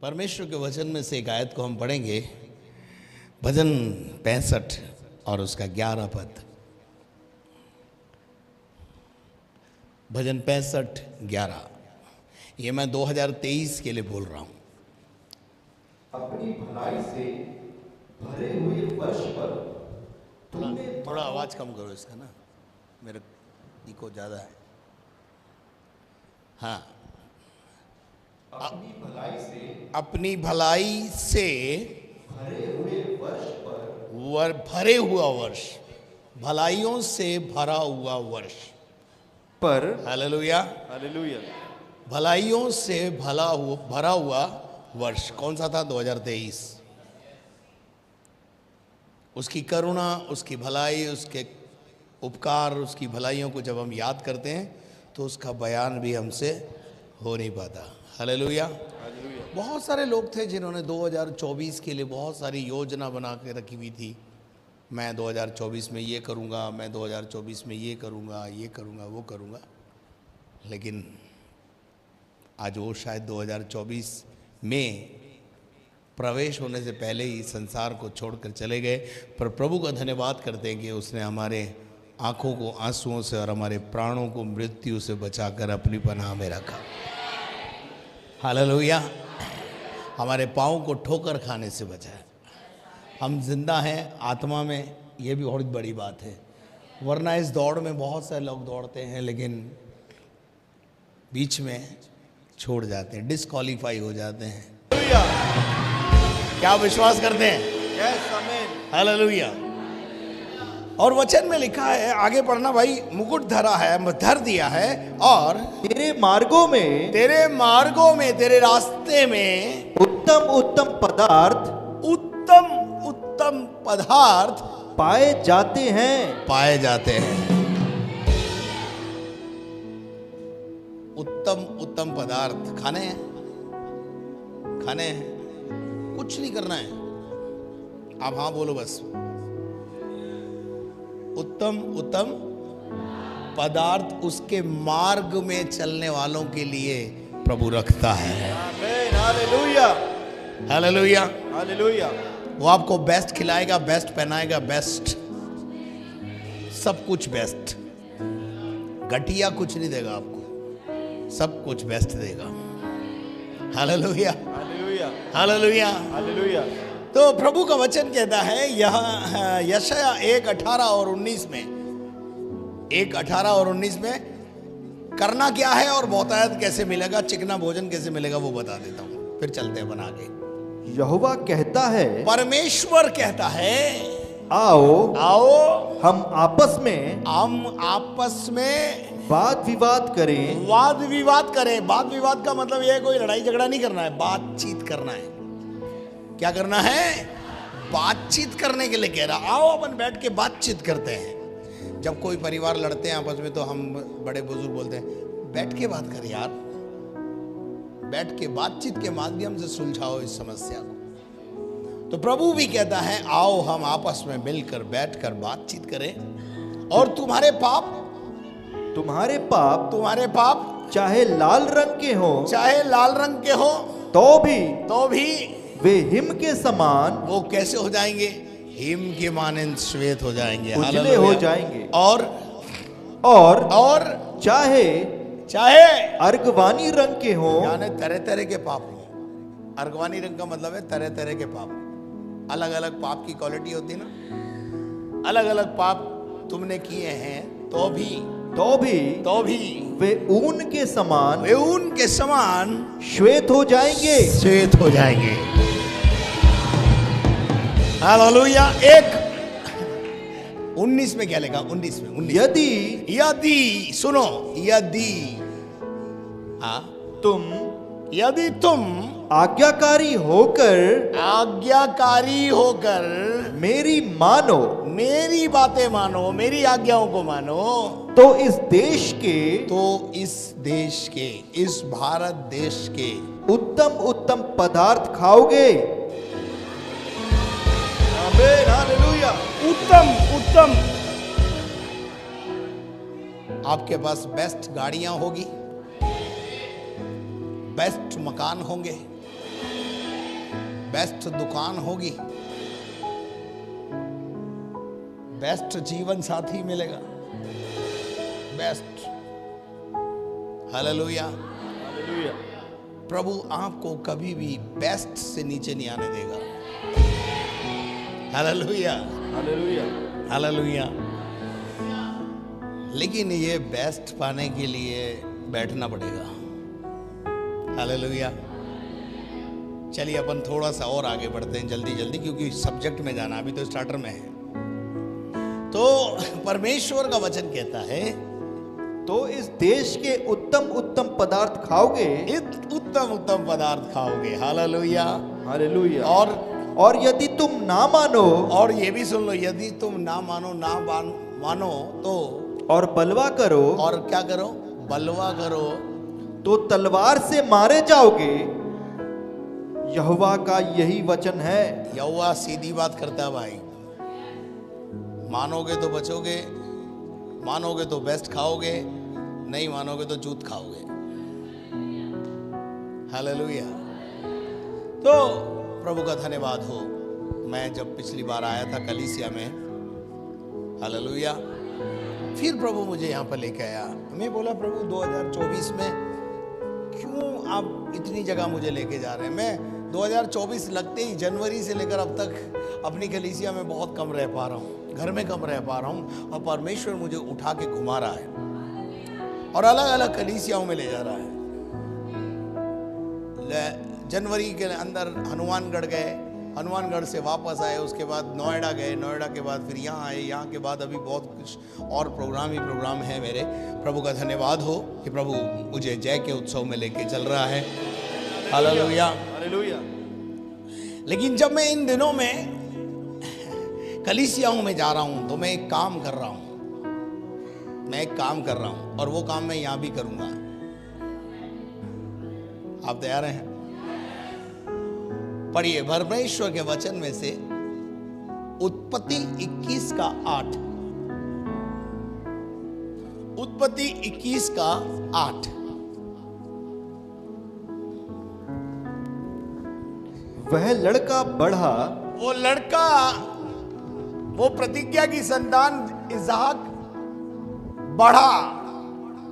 परमेश्वर के वचन में से एक आयत को हम पढ़ेंगे, भजन 65 और उसका 11 पद। भजन 65:11। ये मैं 2023 के लिए बोल रहा हूं। अपनी भलाई से भरे हुए वर्ष पर तुमने थोड़ा आवाज कम करो इसका ना, मेरे इको ज्यादा है। हाँ, अपनी भलाई से भरे हुए वर्ष भरे हुए वर्ष पर भरे हुआ वर्ष, भलाइयों से भरा हुआ वर्ष पर हालेलुया, हालेलुया भलाइयों से भरा हुआ वर्ष कौन सा था? 2023। उसकी करुणा, उसकी भलाई, उसके उपकार, उसकी भलाइयों को जब हम याद करते हैं तो उसका बयान भी हमसे हो नहीं पाता। हालेलुया। बहुत सारे लोग थे जिन्होंने 2024 के लिए बहुत सारी योजना बना के रखी हुई थी। मैं 2024 में ये करूँगा, मैं 2024 में ये करूँगा, ये करूँगा, वो करूँगा। लेकिन आज वो शायद 2024 में प्रवेश होने से पहले ही संसार को छोड़कर चले गए। पर प्रभु का धन्यवाद करते हैं कि उसने हमारे आँखों को आंसुओं से और हमारे प्राणों को मृत्यु से बचाकर अपनी पनाह में रखा। हालेलुया। हमारे पाँव को ठोकर खाने से बचाया। हम जिंदा हैं आत्मा में, ये भी बहुत बड़ी बात है। वरना इस दौड़ में बहुत सारे लोग दौड़ते हैं लेकिन बीच में छोड़ जाते हैं, डिस्क्वालीफाई हो जाते हैं। क्या विश्वास करते हैं? यस आमीन हालेलुया। और वचन में लिखा है, आगे पढ़ना भाई, मुकुट धरा है, धर दिया है, और तेरे मार्गों में तेरे रास्ते में उत्तम उत्तम पदार्थ पाए जाते हैं। उत्तम पदार्थ खाने हैं, कुछ नहीं करना है। आप हाँ बोलो बस। उत्तम पदार्थ उसके मार्ग में चलने वालों के लिए प्रभु रखता है। आमीन हालेलुया हालेलुया। हालेलुया। वो आपको बेस्ट खिलाएगा, बेस्ट पहनाएगा, बेस्ट, सब कुछ बेस्ट। घटिया कुछ नहीं देगा आपको, सब कुछ बेस्ट देगा। Hallelujah hallelujah hallelujah hallelujah. तो प्रभु का वचन कहता है यहाँ यशाया 1:18 और 19 में, 1:18 और 19 में करना क्या है और बहुतायत कैसे मिलेगा, चिकना भोजन कैसे मिलेगा, वो बता देता हूँ, फिर चलते हैं बना के। यहोवा कहता है, परमेश्वर कहता है, आओ हम आपस में वाद विवाद करें। वाद विवाद का मतलब यह है कोई लड़ाई झगड़ा नहीं करना है, बातचीत करना है। क्या करना है? बातचीत करने के लिए कह रहा। आओ अपन बैठ के बातचीत करते हैं। जब कोई परिवार लड़ते हैं आपस में तो हम बड़े बुजुर्ग बोलते हैं, बैठ के बात कर यार, बैठ के बातचीत के माध्यम से सुलझाओ इस समस्या को। तो प्रभु भी कहता है, आओ हम आपस में मिलकर बैठकर बातचीत करें, और तुम्हारे पाप चाहे लाल रंग के हो तो भी वे हिम के समान, वो कैसे हो जाएंगे? हिम के मानंद श्वेत हो जाएंगे, उजले हो जाएंगे। और चाहे अर्गवानी रंग के हो, यानी तरह तरह के पाप हो। अर्गवानी रंग का मतलब है तरह तरह के पाप। अलग अलग पाप की क्वालिटी होती है ना, अलग अलग पाप तुमने किए हैं तो भी वे ऊन के समान श्वेत हो जाएंगे। हालेलुया। 19 में क्या लिखा? 19 में यदि सुनो, यदि तुम आज्ञाकारी होकर मेरी बातें मानो, मेरी आज्ञाओं को मानो, तो इस देश के इस भारत देश के उत्तम पदार्थ खाओगे। आमीन हालेलुया। उत्तम आपके पास बेस्ट गाड़ियां होगी, बेस्ट मकान होंगे, बेस्ट दुकान होगी, बेस्ट जीवन साथी मिलेगा, बेस्ट। हालेलुया। प्रभु आपको कभी भी बेस्ट से नीचे नहीं आने देगा। Hallelujah, hallelujah, hallelujah. लेकिन ये बेस्ट पाने के लिए बैठना पड़ेगा। हालेलुया। चलिए अपन थोड़ा सा और आगे बढ़ते हैं जल्दी जल्दी, क्योंकि सब्जेक्ट में जाना, अभी तो स्टार्टर में है। तो परमेश्वर का वचन कहता है, तो इस देश के उत्तम उत्तम पदार्थ खाओगे, उत्तम उत्तम पदार्थ खाओगे। Hallelujah, hallelujah. और यदि तुम ना मानो, और ये भी सुन लो, यदि तुम ना मानो, मानो तो, और बलवा करो, और क्या करो, बलवा करो, तो तलवार से मारे जाओगे। यहोवा का यही वचन है। यहोवा सीधी बात करता है भाई। मानोगे तो बचोगे, मानोगे तो बेस्ट खाओगे, नहीं मानोगे तो जूत खाओगे। हालेलुया। तो प्रभु का धन्यवाद हो। मैं जब पिछली बार आया था कलीसिया में, हालेलुया, फिर प्रभु मुझे यहाँ पर लेके आया। मैं बोला प्रभु 2024 में क्यों आप इतनी जगह मुझे लेके जा रहे हैं। मैं 2024 लगते ही जनवरी से लेकर अब तक अपनी कलीसिया में बहुत कम रह पा रहा हूँ, घर में कम रह पा रहा हूँ, और परमेश्वर मुझे उठा के घुमा रहा है और अलग अलग कलीसियाओं में ले जा रहा है। जनवरी के अंदर हनुमानगढ़ गए, हनुमानगढ़ से वापस आए, उसके बाद नोएडा गए, नोएडा के बाद फिर यहाँ आए, यहाँ के बाद अभी बहुत कुछ और प्रोग्राम ही प्रोग्राम है मेरे। प्रभु का धन्यवाद हो कि प्रभु मुझे जय के उत्सव में लेके चल रहा है। Hallelujah, hallelujah. लेकिन जब मैं इन दिनों में कलीसियाओं में जा रहा हूं तो मैं एक काम कर रहा हूं, मैं एक काम कर रहा हूं, और वो काम मैं यहां भी करूंगा। आप तैयार हैं? पढ़िए परमेश्वर के वचन में से उत्पत्ति 21 का 8, उत्पत्ति 21 का 8। वह लड़का बढ़ा, वो लड़का, वो प्रतिज्ञा की संतान इसहाक बढ़ा,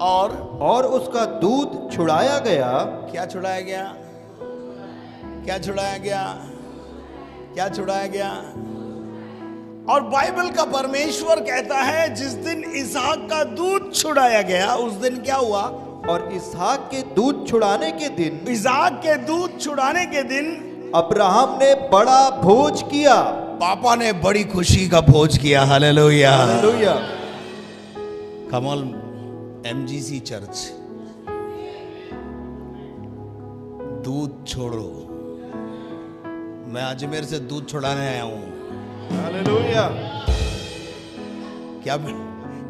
और उसका दूध छुड़ाया गया। क्या छुड़ाया गया? क्या छुड़ाया गया? क्या छुड़ाया गया? और बाइबल का परमेश्वर कहता है जिस दिन इसहाक का दूध छुड़ाया गया उस दिन क्या हुआ? और इसहाक के दूध छुड़ाने के दिन, इसहाक के दूध छुड़ाने के दिन अब्राहम ने बड़ा भोज किया। पापा ने बड़ी खुशी का भोज किया। Hallelujah, hallelujah. Kamal MGC church, दूध छोड़ो। मैं अजमेर से दूध छुड़ाने आया हूं। हालेलुया।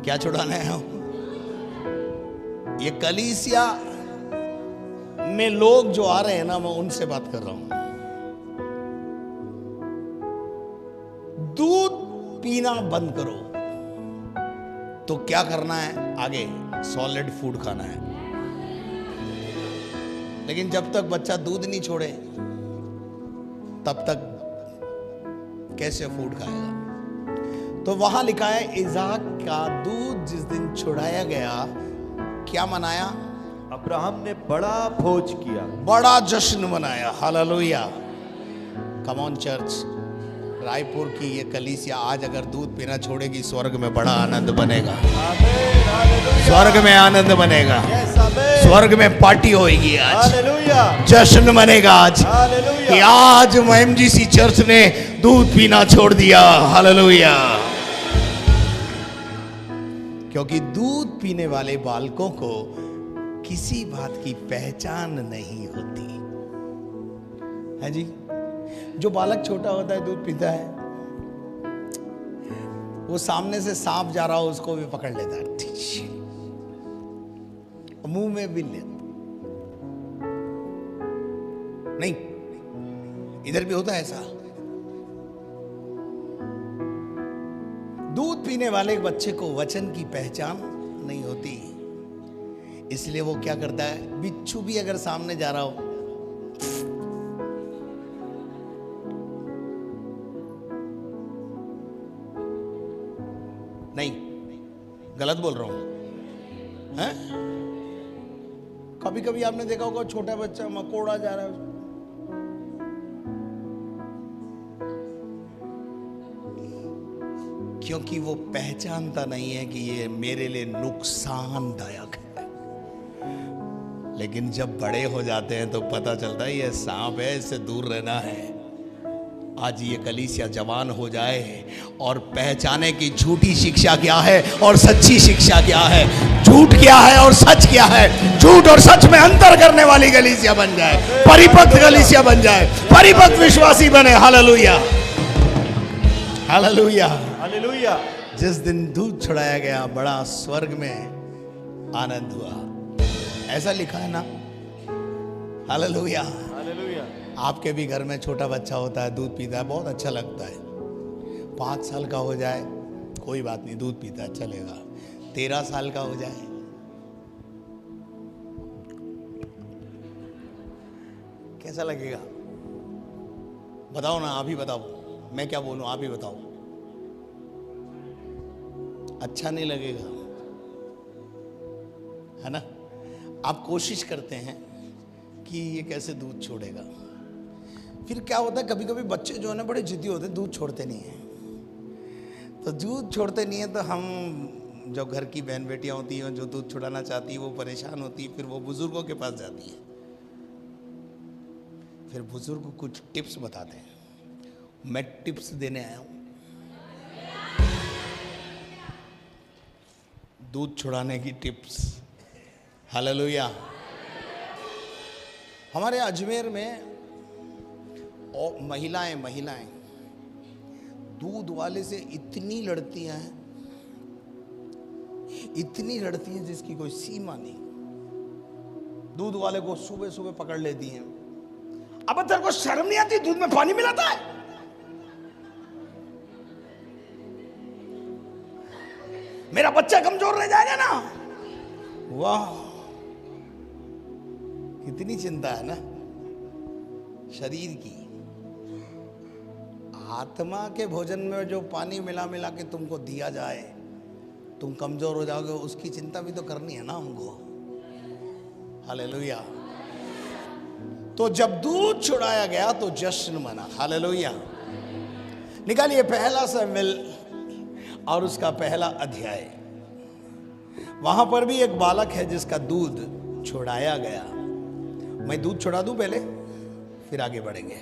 क्या छुड़ाने आया हूं? ये कलीसिया में लोग जो आ रहे हैं ना, मैं उनसे बात कर रहा हूं। दूध पीना बंद करो तो क्या करना है? आगे सॉलिड फूड खाना है। लेकिन जब तक बच्चा दूध नहीं छोड़े तब तक कैसे फूड खाएगा? तो वहां लिखा है इसहाक का दूध जिस दिन छुड़ाया गया, क्या मनाया? अब्राहम ने बड़ा भोज किया, बड़ा जश्न मनाया। Hallelujah. Come on church, Raipur की ये कलीसिया आज अगर दूध पीना छोड़ेगी, स्वर्ग में बड़ा आनंद बनेगा। स्वर्ग में आनंद बनेगा, स्वर्ग में पार्टी होगी आज, जश्न मनेगा आज कि आज एमजीसी चर्च ने दूध पीना छोड़ दिया। हालेलुया। क्योंकि दूध पीने वाले बालकों को किसी बात की पहचान नहीं होती है जी। जो बालक छोटा होता है दूध पीता है, वो सामने से सांप जा रहा हो उसको भी पकड़ लेता है, मुंह में भी लेता। नहीं, इधर भी होता है ऐसा। दूध पीने वाले बच्चे को वचन की पहचान नहीं होती, इसलिए वो क्या करता है? बिच्छू भी अगर सामने जा रहा हो नहीं, गलत बोल रहा हूं हैं? कभी कभी आपने देखा होगा छोटा बच्चा मकोड़ा जा रहा है, क्योंकि वो पहचानता नहीं है कि ये मेरे लिए नुकसानदायक है। लेकिन जब बड़े हो जाते हैं तो पता चलता है ये सांप है, इससे दूर रहना है। आज ये कलीसिया जवान हो जाए और पहचाने की झूठी शिक्षा क्या है और सच्ची शिक्षा क्या है, झूठ क्या है और सच क्या है, झूठ और सच में अंतर करने वाली कलीसिया बन जाए, परिपक्व कलीसिया बन जाए, परिपक्व विश्वासी बने। Hallelujah, hallelujah, hallelujah. जिस दिन दूध छुड़ाया गया बड़ा स्वर्ग में आनंद हुआ, ऐसा लिखा है ना। Hallelujah, hallelujah. आपके भी घर में छोटा बच्चा होता है, दूध पीता है, बहुत अच्छा लगता है। 5 साल का हो जाए कोई बात नहीं, दूध पीता है चलेगा। 13 साल का हो जाए, कैसा लगेगा? बताओ ना, आप ही बताओ, मैं क्या बोलूं, आप ही बताओ। अच्छा नहीं लगेगा, है ना? आप कोशिश करते हैं कि ये कैसे दूध छोड़ेगा। फिर क्या होता है, कभी कभी बच्चे जो है ना बड़े जिद्दी होते हैं, दूध छोड़ते नहीं हैं। तो दूध छोड़ते नहीं है तो हम जो घर की बहन बेटियां होती हैं जो दूध छुड़ाना चाहती है वो परेशान होती है, फिर वो बुजुर्गों के पास जाती है। फिर बुजुर्ग कुछ टिप्स बताते हैं। मैं टिप्स देने आया हूं, दूध छुड़ाने की टिप्स। हालेलुया। हमारे अजमेर में और महिलाएं दूध वाले से इतनी लड़ती हैं, इतनी लड़ती हैं जिसकी कोई सीमा नहीं। दूध वाले को सुबह सुबह पकड़ लेती हैं। अब तेरे को शर्म नहीं आती, दूध में पानी मिलाता है? मेरा बच्चा कमजोर रह जाएगा ना। वाह, कितनी चिंता है ना शरीर की। आत्मा के भोजन में जो पानी मिला मिला के तुमको दिया जाए, तुम कमजोर हो जाओगे, उसकी चिंता भी तो करनी है ना हमको। हालेलुया। तो जब दूध छुड़ाया गया तो जश्न मना। हालेलुया। निकालिए पहला शमूएल और उसका पहला अध्याय। वहां पर भी एक बालक है जिसका दूध छुड़ाया गया। मैं दूध छुड़ा दूं पहले, फिर आगे बढ़ेंगे।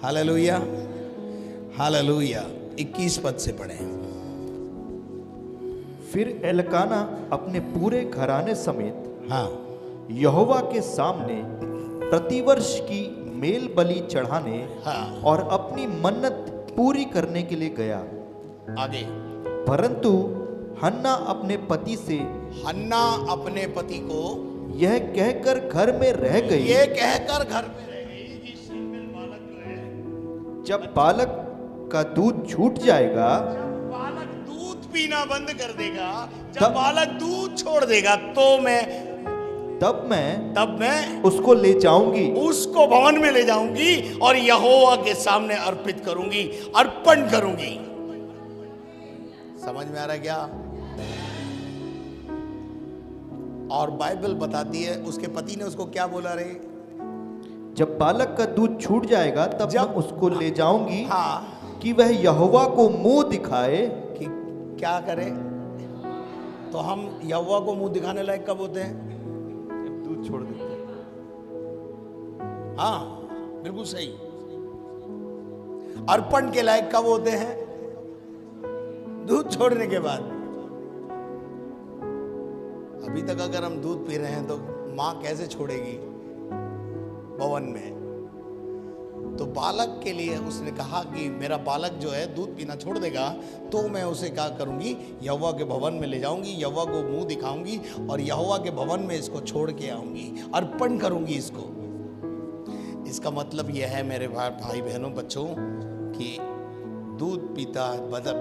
Hallelujah, hallelujah. 21 पद से पढ़ें। फिर एलकाना अपने पूरे घराने समेत हाँ, यहोवा के सामने प्रतिवर्ष की मेल बलि चढ़ाने हाँ, और अपनी मन्नत पूरी करने के लिए गया। आगे। परंतु हन्ना अपने पति से, हन्ना अपने पति को यह कहकर घर में रह गई, ये कहकर घर में रह गई कि शमूएल बालक जो है, जब बालक का दूध छूट जाएगा, जब बालक दूध पीना बंद कर देगा, जब बालक दूध छोड़ देगा, तो तब मैं उसको ले जाऊंगी, उसको भवन में ले जाऊंगी और यहोवा के सामने अर्पित करूंगी, अर्पण करूंगी। समझ में आ रहा है क्या? और बाइबल बताती है उसके पति ने उसको क्या बोला रे? जब बालक का दूध छूट जाएगा तब मैं उसको ले जाऊंगी, हाँ, कि वह यहोवा को मुंह दिखाए। कि क्या करे? तो हम यहोवा को मुंह दिखाने लायक कब होते हैं? दूध छोड़ देते हैं। हाँ, बिल्कुल सही। अर्पण के लायक कब होते हैं? दूध छोड़ने के बाद। अभी तक अगर हम दूध पी रहे हैं तो मां कैसे छोड़ेगी भवन में? तो बालक के लिए उसने कहा कि मेरा बालक जो है दूध पीना छोड़ देगा तो मैं उसे क्या करूंगी? यहोवा के भवन में ले जाऊंगी, यहोवा को मुंह दिखाऊंगी और यहोवा के भवन में इसको छोड़ के आऊंगी, अर्पण करूंगी इसको। इसका मतलब यह है मेरे भाई बहनों बच्चों कि दूध पीता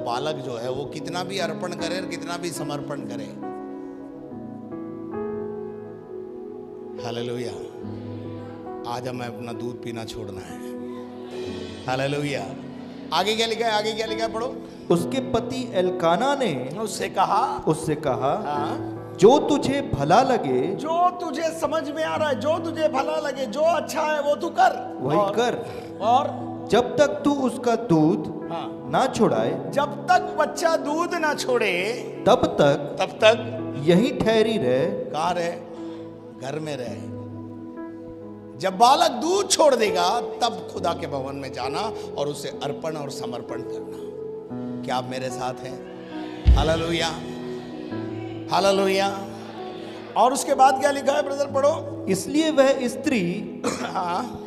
बालक जो है वो कितना भी अर्पण करे और कितना भी समर्पण करे, हालेलुया, आज हमें अपना दूध पीना छोड़ना है। हालेलुया। आगे क्या लिखा है? आगे क्या लिखा है? पढ़ो। उसके पति एल्काना ने उससे कहा हाँ, जो तुझे भला लगे, जो तुझे समझ में आ रहा है, जो तुझे भला लगे, जो अच्छा है वो तू कर, वही कर। और जब तक तू उसका दूध ना छुड़ाए, जब तक बच्चा दूध ना छोड़े तब तक यही ठहरी रहे। कहाँ रहे? घर में रहे। जब बालक दूध छोड़ देगा तब खुदा के भवन में जाना और उसे अर्पण और समर्पण करना। क्या आप मेरे साथ हैं? Hallelujah, hallelujah. और उसके बाद क्या लिखा है ब्रदर, पढ़ो। इसलिए वह स्त्री हाँ,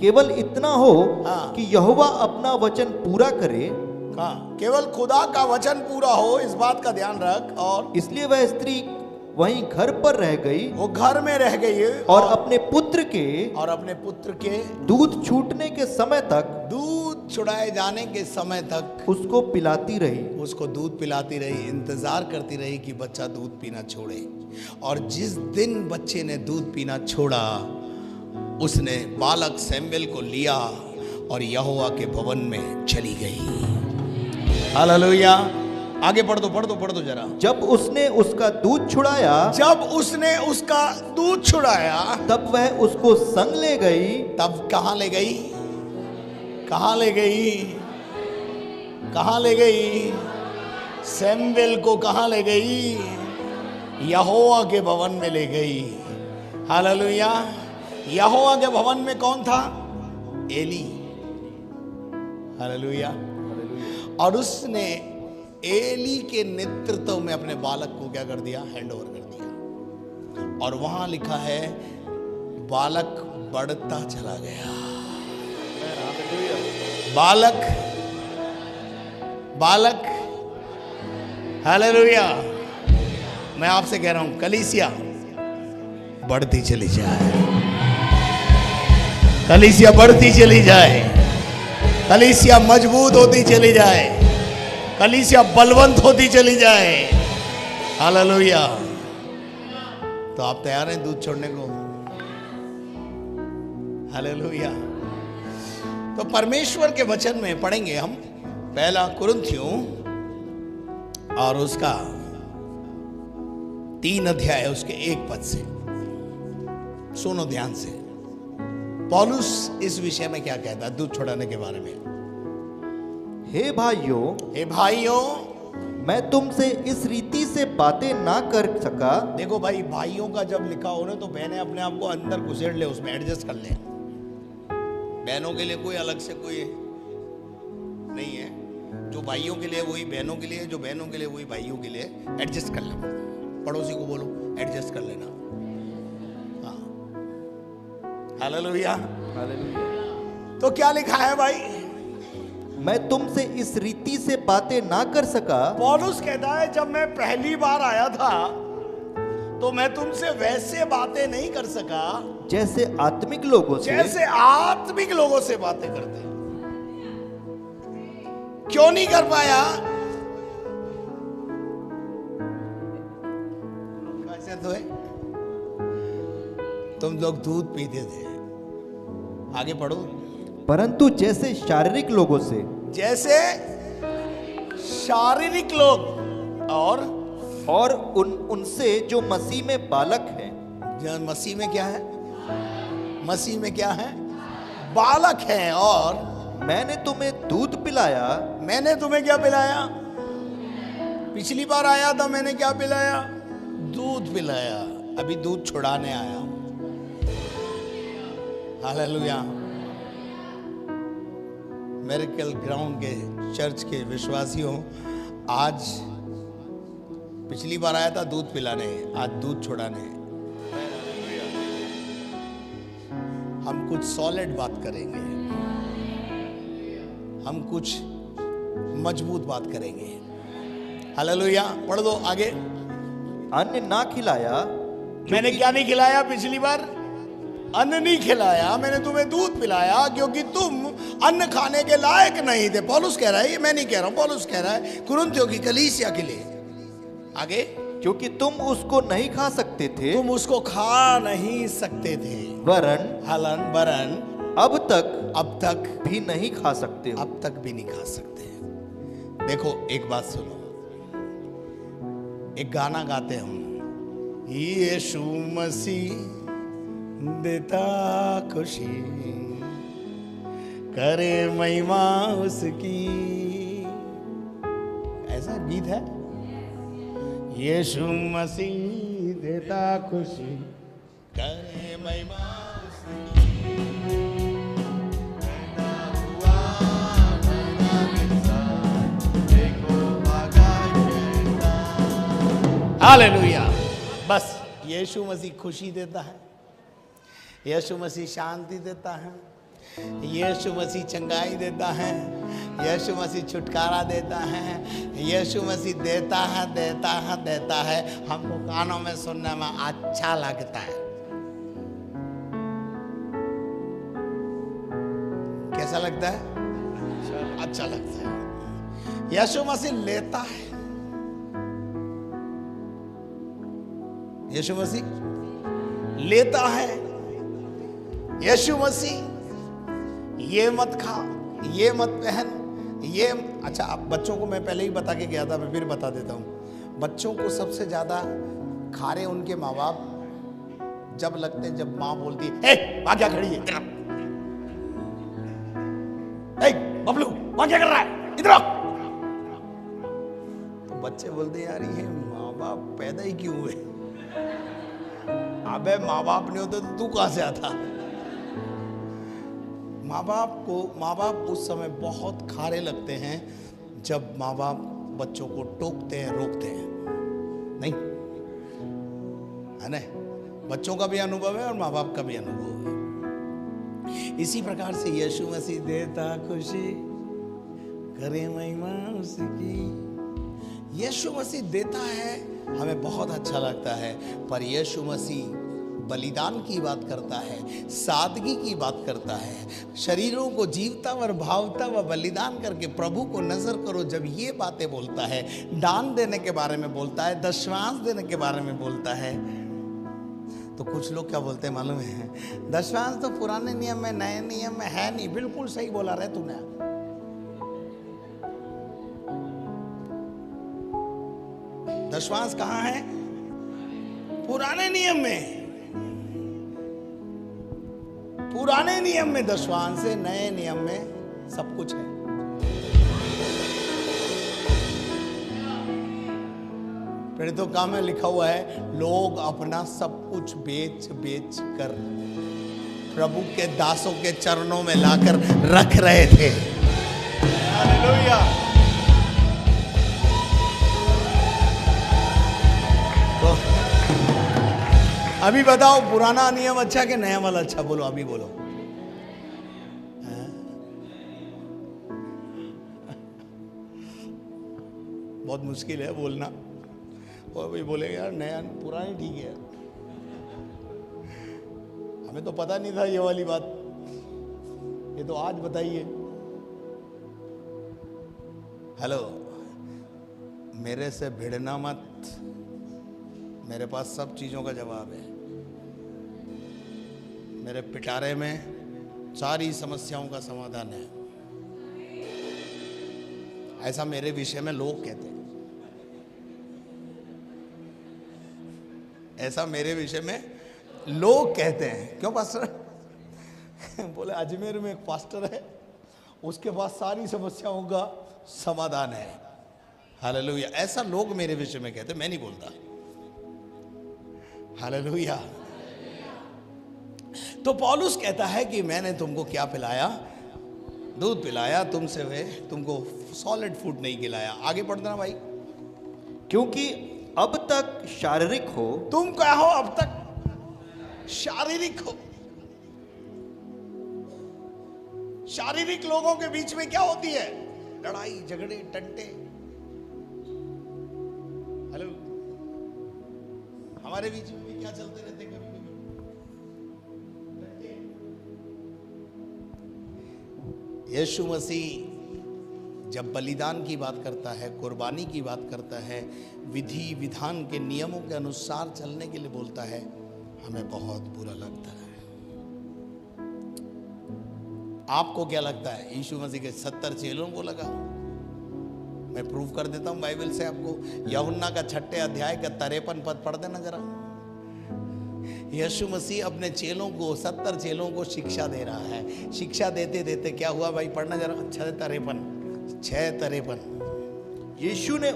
केवल इतना हो हाँ, कि यहोवा अपना वचन पूरा करे। हाँ, केवल खुदा का वचन पूरा हो, इस बात का ध्यान रख। और इसलिए वह स्त्री वहीं घर पर रह गई, वो घर में रह गई और अपने पुत्र के दूध छूटने के समय तक, दूध छुड़ाए जाने के समय तक उसको पिलाती रही, उसको दूध पिलाती रही, इंतजार करती रही कि बच्चा दूध पीना छोड़े। और जिस दिन बच्चे ने दूध पीना छोड़ा, उसने बालक सैमुएल को लिया और यहोवा के भवन में चली गई। हालेलुया। आगे पढ़ दो जरा। जब उसने उसका दूध छुड़ाया, तब वह उसको संग ले गई। तब कहाँ ले गई? सैमुएल को कहाँ ले गई? यहोवा के भवन में ले गई। हालेलुया। यहोवा के भवन में कौन था? एली। हालेलुया। और उसने एली के नेतृत्व में अपने बालक को क्या कर दिया? हैंड ओवर कर दिया। और वहां लिखा है बालक बढ़ता चला गया। बालक हालेलुया। मैं आपसे कह रहा हूं, कलीसिया बढ़ती चली जाए, कलीसिया बढ़ती चली जाए, कलीसिया मजबूत होती चली जाए, कलीसिया बलवंत होती चली जाए। हालेलुया। तो आप तैयार हैं दूध छोड़ने को? हालेलुया। तो परमेश्वर के वचन में पढ़ेंगे हम पहला कुरिन्थियों और उसका 3 अध्याय, उसके 1 पद से। सुनो ध्यान से, पौलुस इस विषय में क्या कहता है दूध छुड़ाने के बारे में। हे भाइयों, मैं तुमसे इस रीति से बातें ना कर सका। देखो भाई, भाइयों का जब लिखा हो ना तो बहनें अपने आप को अंदर घुसेड़ ले, उसमें एडजस्ट कर ले। बहनों के लिए कोई अलग से कोई नहीं है। जो भाइयों के लिए वही बहनों के लिए, जो बहनों के लिए वही भाइयों के लिए। एडजस्ट कर ले। पड़ोसी को बोलो एडजस्ट कर लेना। हाँ, हालेलुया। तो क्या लिखा है भाई? मैं तुमसे इस रीति से बातें ना कर सका। पौलुस कहता है जब मैं पहली बार आया था तो मैं तुमसे वैसे बातें नहीं कर सका जैसे आत्मिक लोगों से बातें करते। क्यों नहीं कर पाया? कैसे तो है, तुम लोग दूध पीते थे। आगे पढ़ो। परंतु जैसे शारीरिक लोगों से, जैसे शारीरिक लोग, और उनसे जो मसीह में बालक हैं। मसीह में क्या है? मसीह में क्या है? बालक हैं। और मैंने तुम्हें दूध पिलाया। मैंने तुम्हें क्या पिलाया? पिछली बार आया था मैंने क्या पिलाया? दूध पिलाया। अभी दूध छुड़ाने आया। हालेलुया। मिरेकल ग्राउंड के चर्च के विश्वासियों, आज पिछली बार आया था दूध पिलाने, आज दूध छुड़ाने। हम कुछ सॉलिड बात करेंगे, हम कुछ मजबूत बात करेंगे। हालेलुया। पढ़ दो आगे। अन्न ना खिलाया। मैंने क्या नहीं खिलाया? पिछली बार अन्न नहीं खिलाया, मैंने तुम्हें दूध पिलाया क्योंकि तुम अन्न खाने के लायक नहीं थे। पौलुस कह रहा है, ये मैं नहीं कह रहा हूं, पौलुस कह रहा है कुरिन्थियों की कलीसिया के लिए। आगे, क्योंकि तुम उसको नहीं खा सकते थे। तुम उसको खा नहीं सकते थे, वरन अब तक भी नहीं खा सकते हो। अब तक भी नहीं खा सकते। देखो एक बात सुनो, एक गाना गाते हम, यीशु मसीह देता खुशी, करे महिमा उसकी, ऐसा गीत है। यीशु मसीह देता खुशी, करे महिमा उसकी, पैदा हुआ पैदा किस्सा, देखो भागा शैतान। हालेलुया। बस यीशु मसीह खुशी देता है, यीशु मसीह शांति देता है, यीशु मसीह चंगाई देता है, यीशु मसीह छुटकारा देता है, यीशु मसीह देता है देता है देता है। हमको कानों में सुनने में अच्छा लगता है। कैसा लगता है? अच्छा लगता है। यीशु मसीह लेता है, यीशु मसीह लेता है। यीशु मसीह ये मत खा, ये मत पहन, ये अच्छा। अब बच्चों को मैं पहले ही बता के गया था, मैं फिर बता देता हूँ। बच्चों को सबसे ज़्यादा खारे उनके माँ बाप जब लगते हैं, जब माँ बोलती है ए वहाँ क्या खड़ी है, इधर ए बबलू वहाँ क्या कर रहा है, इधर आओ। तो बच्चे बोलते हैं यार ये माँ बाप पैदा ही क्यों हुए? अबे माँ बाप नहीं होते तो तू कहाँ से आता? माँ बाप उस समय बहुत खारे लगते हैं जब माँ बाप बच्चों को टोकते हैं, रोकते हैं, नहीं है ना? बच्चों का भी अनुभव है और माँ बाप का भी अनुभव है। इसी प्रकार से यीशु मसीह देता खुशी, करे महिमा उसकी। यीशु मसीह देता है, हमें बहुत अच्छा लगता है, पर यीशु मसीह बलिदान की बात करता है, सादगी की बात करता है, शरीरों को जीवता व भावता व बलिदान करके प्रभु को नजर करो। जब ये बातें बोलता है, दान देने के बारे में बोलता है, दशमांश देने के बारे में बोलता है, तो कुछ लोग क्या बोलते हैं मालूम है? दशमांश तो पुराने नियम में, नए नियम में है नहीं। बिल्कुल सही बोला रहे तूने। दशमांश कहाँ है? पुराने नियम में। पुराने नियम में दशमांश है, नए नियम में सब कुछ है। प्रेरितों का में लिखा हुआ है, लोग अपना सब कुछ बेच बेच कर प्रभु के दासों के चरणों में लाकर रख रहे थे। हालेलुया। तो अभी बताओ, पुराना नियम अच्छा कि नया वाला अच्छा? बोलो, अभी बोलो। बहुत मुश्किल है बोलना। और भाई बोलेंगे यार नया पुरानी ठीक है, हमें तो पता नहीं था ये वाली बात, ये तो आज बताइए। हेलो, मेरे से भिड़ना मत, मेरे पास सब चीज़ों का जवाब है। मेरे पिटारे में सारी समस्याओं का समाधान है। ऐसा मेरे विषय में लोग कहते हैं, ऐसा मेरे विषय में लोग कहते हैं। क्यों पास्टर? बोले अजमेर में एक पास्टर है, उसके पास सारी समस्याओं का समाधान है। हालेलुया। ऐसा लोग मेरे विषय में कहते हैं, मैं नहीं बोलता। हालेलुया। तो पौलुस कहता है कि मैंने तुमको क्या पिलाया? दूध पिलाया, तुमसे वे तुमको सॉलिड फूड नहीं खिलाया। आगे पढ़ना भाई। क्योंकि अब तक शारीरिक हो, तुम क्या हो? अब तक शारीरिक हो। शारीरिक लोगों के बीच में क्या होती है? लड़ाई झगड़े टंटे। हेलो, हमारे बीच में भी क्या चलते रहते कभी कभी? यीशु मसीह जब बलिदान की बात करता है, कुर्बानी की बात करता है, विधि विधान के नियमों के अनुसार चलने के लिए बोलता है, हमें बहुत बुरा लगता है। आपको क्या लगता है? यीशु मसीह के 70 चेलों को लगा? मैं प्रूव कर देता हूं बाइबल से आपको। यूहन्ना का 6 अध्याय का 53 पद पढ़ देना जरा। यीशु मसीह अपने चेलों को 70 चेलों को शिक्षा दे रहा है। शिक्षा देते देते क्या हुआ भाई, पढ़ना जरा। 6:53। यीशु ने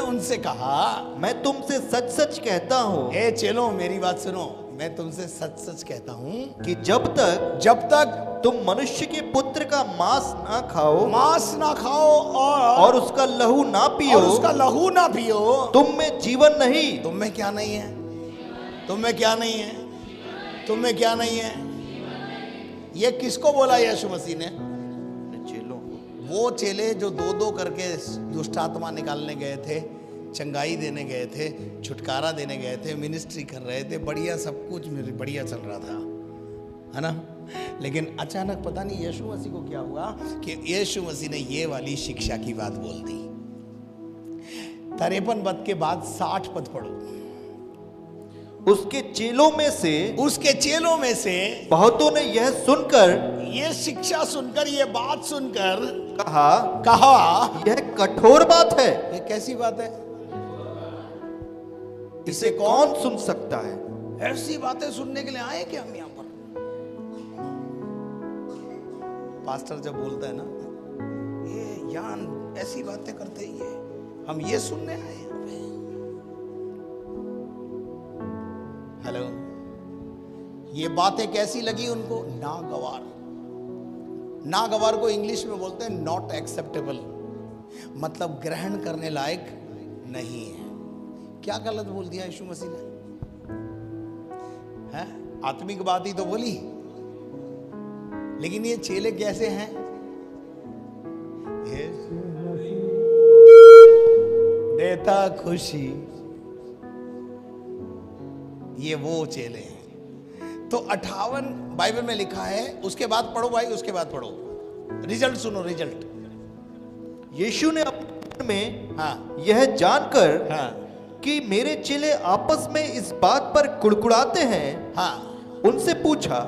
उनसे कहा, मैं तुमसे सच सच कहता हूँ, ए चेलो मेरी बात सुनो, मैं तुमसे सच सच कहता हूँ कि जब तक तुम मनुष्य के पुत्र का मांस ना खाओ और उसका लहू ना पियो, तुम में जीवन नहीं। तुम में क्या नहीं है? ये किसको बोला यीशु मसीह ने? वो चेले जो 2-2 करके दुष्ट आत्मा निकालने गए थे, चंगाई देने गए थे, छुटकारा देने गए थे, मिनिस्ट्री कर रहे थे, बढ़िया सब कुछ बढ़िया चल रहा था, है ना। लेकिन अचानक पता नहीं यीशु मसीह को क्या हुआ कि यीशु मसीह ने ये वाली शिक्षा की बात बोल दी। 53 पद के बाद 60 पद पढ़ो। उसके चेलों में से बहुतों ने ये शिक्षा सुनकर, ये बात सुनकर कहा यह कठोर बात है। ये कैसी बात है? इसे कौन सुन सकता है? ऐसी बातें सुनने के लिए आए क्या हम यहाँ पर? पास्टर जब बोलता है ना, ये यान ऐसी बातें करते ही है, हम ये सुनने आए यहाँ पे। हेलो, ये बातें कैसी लगी उनको? नागवार को इंग्लिश में बोलते हैं नॉट एक्सेप्टेबल, मतलब ग्रहण करने लायक नहीं है। क्या गलत बोल दिया यीशु मसीह ने? है आत्मिक बात ही तो बोली, लेकिन ये चेले कैसे हैं? देता खुशी, ये वो चेले हैं। तो 58 बाइबल में लिखा है। उसके बाद पढ़ो भाई, उसके बाद पढ़ो, रिजल्ट सुनो। रिजल्ट, यीशु ने अपने में यह जानकर कि मेरे चेले आपस में इस बात पर कुड़कुड़ाते हैं, उनसे पूछा,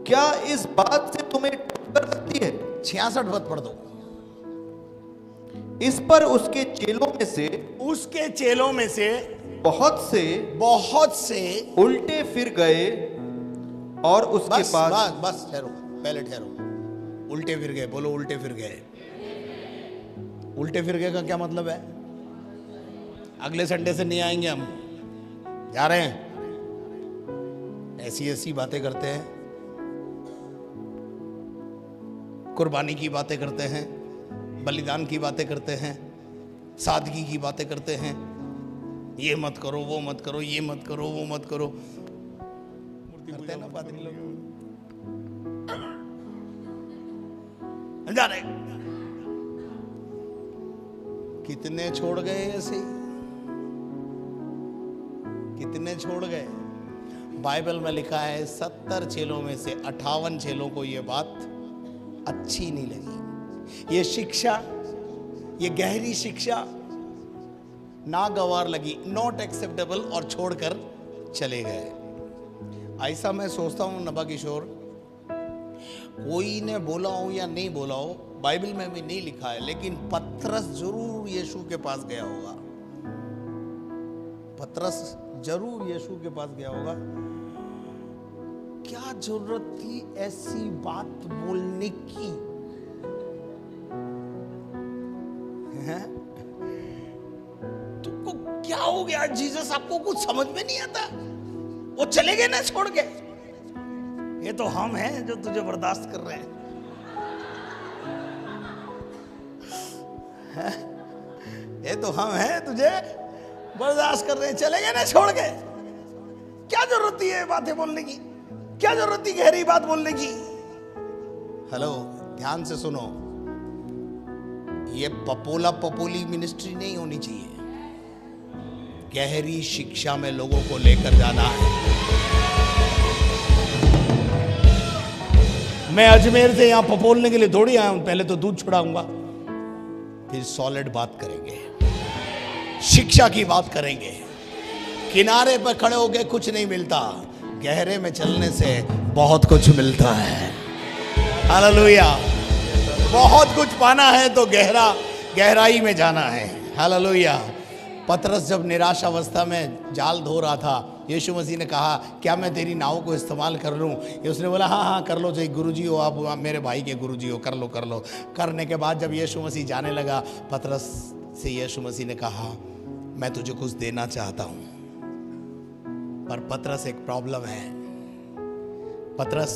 क्या इस बात से तुम्हें ठोकर लगती है? 66 पद पढ़ दो। इस पर उसके चेलों में से बहुत से उल्टे फिर गए और उसके बाद बस ठहरो, पहले ठहरो। उल्टे फिर गए, बोलो उल्टे फिर गए। उल्टे फिर गए का क्या मतलब है? अगले संडे से नहीं आएंगे, हम जा रहे हैं। ऐसी बातें करते हैं, कुर्बानी की बातें करते हैं, बलिदान की बातें करते हैं, सादगी की बातें करते हैं। ये मत करो, वो मत करो, ये मत करो, वो मत करो, करते हैं ना पादरी लोग। जा रहे, कितने छोड़ गए ऐसे? कितने छोड़ गए? बाइबल में लिखा है 70 चेलों में से 58 चेलों को ये बात अच्छी नहीं लगी। ये शिक्षा, ये गहरी शिक्षा नागवार लगी, नॉट एक्सेप्टेबल, और छोड़कर चले गए। ऐसा मैं सोचता हूं नबा किशोर, कोई ने बोला हो या नहीं बोला हो, बाइबल में भी नहीं लिखा है, लेकिन पतरस जरूर यीशु के पास गया होगा। पतरस जरूर यीशु के पास गया होगा। क्या जरूरत थी ऐसी बात बोलने की? तुमको क्या हो गया जीसस? आपको कुछ समझ में नहीं आता? वो चले गए ना छोड़ के। ये तो हम हैं जो तुझे बर्दाश्त कर रहे हैं। ये तो हम हैं तुझे बर्दाश्त कर रहे हैं, चले गए ना छोड़ के। क्या जरूरत थी ये बातें बोलने की? क्या जरूरत थी गहरी बात बोलने की? हेलो, ध्यान से सुनो, ये पपोला पपोली मिनिस्ट्री नहीं होनी चाहिए। गहरी शिक्षा में लोगों को लेकर जाना है। मैं अजमेर से यहां पपोलने के लिए थोड़ी आया हूं। पहले तो दूध छुड़ाऊंगा, फिर सॉलिड बात करेंगे, शिक्षा की बात करेंगे। किनारे पर खड़े होके कुछ नहीं मिलता, गहरे में चलने से बहुत कुछ मिलता है। हालेलुया। बहुत कुछ पाना है तो गहराई में जाना है। हालेलुया। पतरस जब निराशावस्था में जाल धो रहा था, यीशु मसीह ने कहा क्या मैं तेरी नाव को इस्तेमाल कर लूँ? उसने बोला हाँ हाँ कर लो, चाहे गुरुजी हो आप मेरे भाई के गुरुजी हो, कर लो कर लो। करने के बाद जब यीशु मसीह जाने लगा, पतरस से यीशु मसीह ने कहा मैं तुझे कुछ देना चाहता हूँ, पर पतरस एक प्रॉब्लम है। पतरस,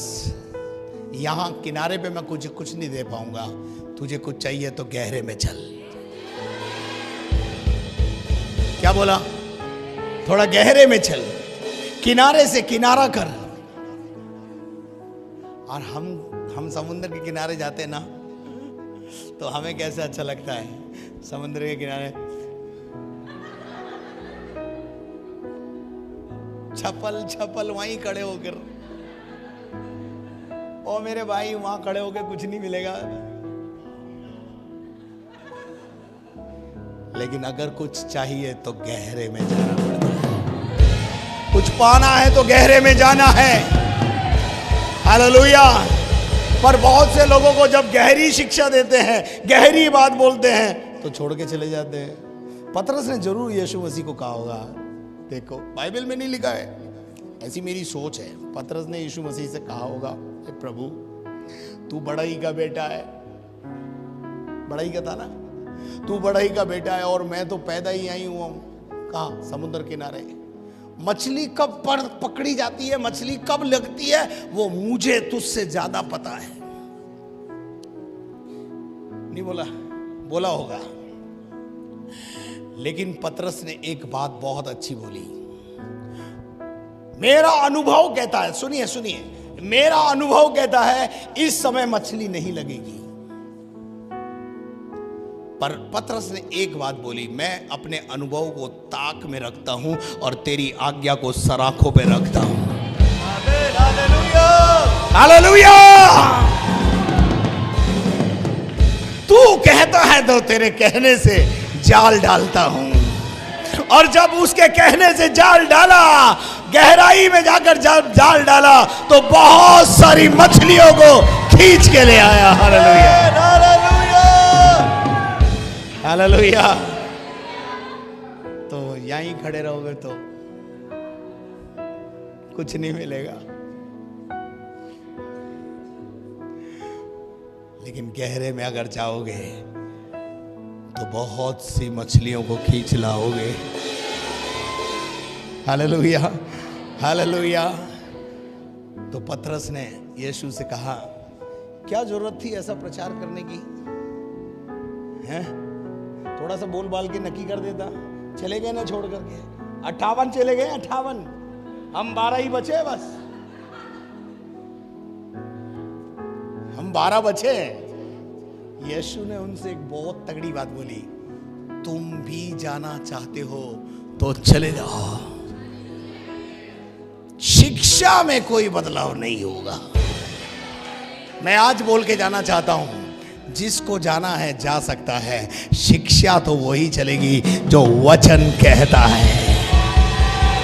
यहाँ किनारे पे मैं कुछ नहीं दे पाऊंगा, तुझे कुछ चाहिए तो गहरे में चल। क्या बोला? थोड़ा गहरे में चल, किनारे से किनारा कर। और हम समुद्र के किनारे जाते हैं ना, तो हमें कैसे अच्छा लगता है समुद्र के किनारे छपल वहीं खड़े होकर। ओ मेरे भाई, वहां खड़े होकर कुछ नहीं मिलेगा, लेकिन अगर कुछ चाहिए तो गहरे में जाना पड़ता है। कुछ पाना है तो गहरे में जाना है। हालेलुया। पर बहुत से लोगों को जब गहरी शिक्षा देते हैं, गहरी बात बोलते हैं, तो छोड़ के चले जाते हैं। पतरस ने जरूर यीशु मसीह को कहा होगा, देखो बाइबल में नहीं लिखा है, ऐसी मेरी सोच है। पतरस ने यीशु मसीह से कहा होगा, प्रभु तू बड़ाई का बेटा है, बड़ाई का था ना, तू बड़ाई का बेटा है और मैं तो पैदा ही आई हुआ हूं कहाँ? समुद्र किनारे। मछली कब पकड़ी जाती है, मछली कब लगती है, वो मुझे तुझसे ज्यादा पता है। नहीं बोला होगा। लेकिन पतरस ने एक बात बहुत अच्छी बोली। मेरा अनुभव कहता है, सुनिए, मेरा अनुभव कहता है इस समय मछली नहीं लगेगी। पर पतरस ने एक बात बोली, मैं अपने अनुभव को ताक में रखता हूं और तेरी आज्ञा को सराखों पे रखता हूं। हालेलुया। तू कहता है तो तेरे कहने से जाल डालता हूं, और जब उसके कहने से जाल डाला, गहराई में जाकर जब जाल डाला, तो बहुत सारी मछलियों को खींच के ले आया। Hallelujah, hallelujah. तो यहीं खड़े रहोगे तो कुछ नहीं मिलेगा, लेकिन गहरे में अगर जाओगे तो बहुत सी मछलियों को खींच लाओगे। Hallelujah, hallelujah. तो पतरस ने यीशु से कहा, क्या जरूरत थी ऐसा प्रचार करने की? हैं? थोड़ा सा बोल बाल के नक्की कर देता, चले गए ना छोड़ करके। 58 चले गए, 58, हम 12 ही बचे, बस हम 12 बचे। यीशु ने उनसे एक बहुत तगड़ी बात बोली, तुम भी जाना चाहते हो तो चले जाओ। शिक्षा में कोई बदलाव नहीं होगा। मैं आज बोल के जाना चाहता हूं, जिसको जाना है जा सकता है, शिक्षा तो वही चलेगी जो वचन कहता है,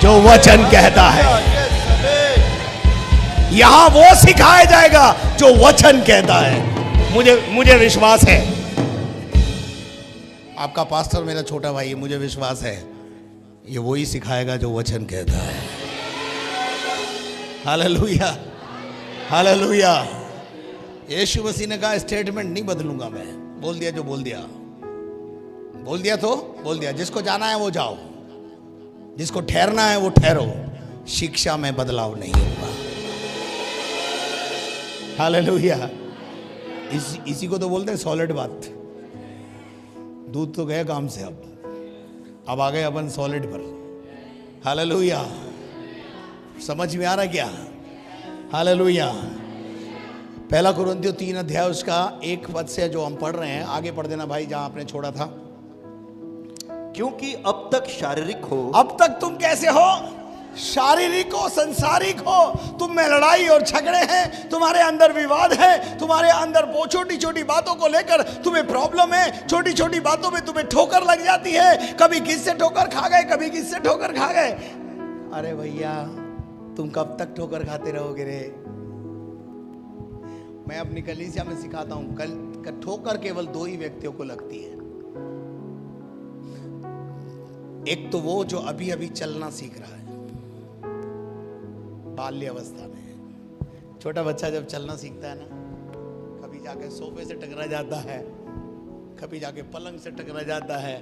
जो वचन कहता है। यहां वो सिखाया जाएगा जो वचन कहता है। मुझे विश्वास है, आपका पास्टर मेरा छोटा भाई है, मुझे विश्वास है ये वही सिखाएगा जो वचन कहता है। Hallelujah, hallelujah. यीशु मसीह ने कहा स्टेटमेंट नहीं बदलूंगा मैं, बोल दिया जो बोल दिया, बोल दिया तो बोल दिया। जिसको जाना है वो जाओ, जिसको ठहरना है वो ठहरो। शिक्षा में बदलाव नहीं होगा। हालेलुया। इसी को तो बोलते हैं सॉलिड बात। दूध तो गया काम से, अब आ गए अपन सॉलिड पर। हालेलुया। समझ में आ रहा क्या? हालेलुया। 1 कुरिन्थियों 3 अध्याय उसका 1 पद से जो हम पढ़ रहे हैं, आगे पढ़ देना भाई जहां आपने छोड़ा था। क्योंकि अब तक शारीरिक हो, अब तक तुम कैसे हो? शारीरिक हो, संसारिक हो। तुम में लड़ाई और झगड़े हैं, तुम्हारे अंदर विवाद है, तुम्हारे अंदर वो छोटी छोटी बातों को लेकर तुम्हें प्रॉब्लम है, छोटी छोटी बातों में तुम्हें ठोकर लग जाती है। कभी किससे ठोकर खा गए, कभी किससे ठोकर खा गए। अरे भैया तुम कब तक ठोकर खाते रहोगे रे? मैं अपनी कलीसिया में सिखाता हूं, ठोकर केवल दो ही व्यक्तियों को लगती है। एक तो वो जो अभी अभी चलना सीख रहा है, बाल्य अवस्था में। छोटा बच्चा जब चलना सीखता है ना, कभी जाके सोफे से टकरा जाता है, कभी जाके पलंग से टकरा जाता है,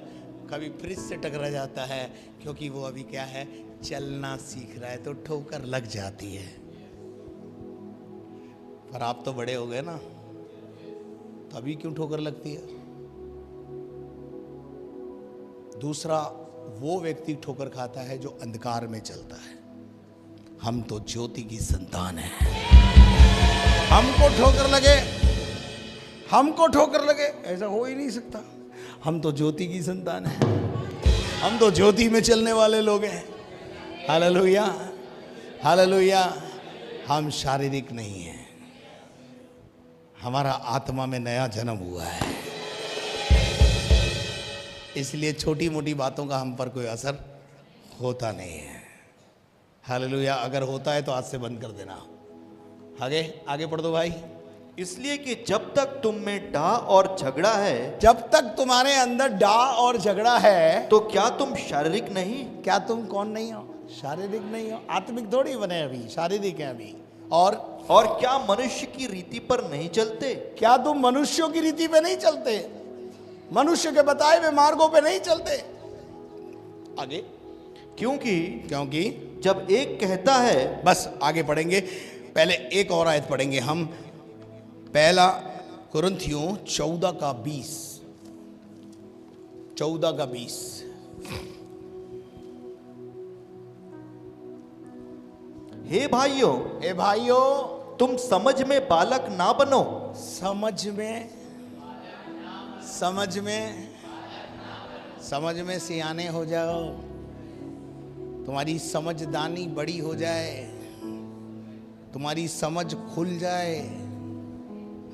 कभी फ्रिज से टकरा जाता है, क्योंकि वो अभी क्या है, चलना सीख रहा है, तो ठोकर लग जाती है। पर आप तो बड़े हो गए ना, तो अभी क्यों ठोकर लगती है? दूसरा, वो व्यक्ति ठोकर खाता है जो अंधकार में चलता है। हम तो ज्योति की संतान हैं। हमको ठोकर लगे, हमको ठोकर लगे, ऐसा हो ही नहीं सकता। हम तो ज्योति की संतान हैं, हम तो ज्योति में चलने वाले लोग हैं। Hallelujah, hallelujah. हम शारीरिक नहीं हैं, हमारा आत्मा में नया जन्म हुआ है। इसलिए छोटी मोटी बातों का हम पर कोई असर होता नहीं है। हालेलुया। अगर होता है तो आज से बंद कर देना। आगे आगे पढ़ दो भाई। इसलिए कि जब तक तुम में डाह और झगड़ा है, जब तक तुम्हारे अंदर डाह और झगड़ा है, तो क्या तुम शारीरिक नहीं? क्या तुम कौन नहीं हो? शारीरिक नहीं हो। आत्मिक थोड़ी बने अभी, शारीरिक है अभी। और क्या मनुष्य की रीति पर नहीं चलते? क्या तुम मनुष्यों की रीति पे नहीं चलते? मनुष्य के बताए हुए मार्गों पे नहीं चलते? आगे। क्योंकि जब एक कहता है, बस आगे पढ़ेंगे, पहले एक और आयत पढ़ेंगे हम। पहला कुरिन्थियों 14:20। 14:20। हे भाइयों, तुम समझ में बालक ना बनो। समझ में सियाने हो जाओ, तुम्हारी समझदानी बड़ी हो जाए, तुम्हारी समझ खुल जाए।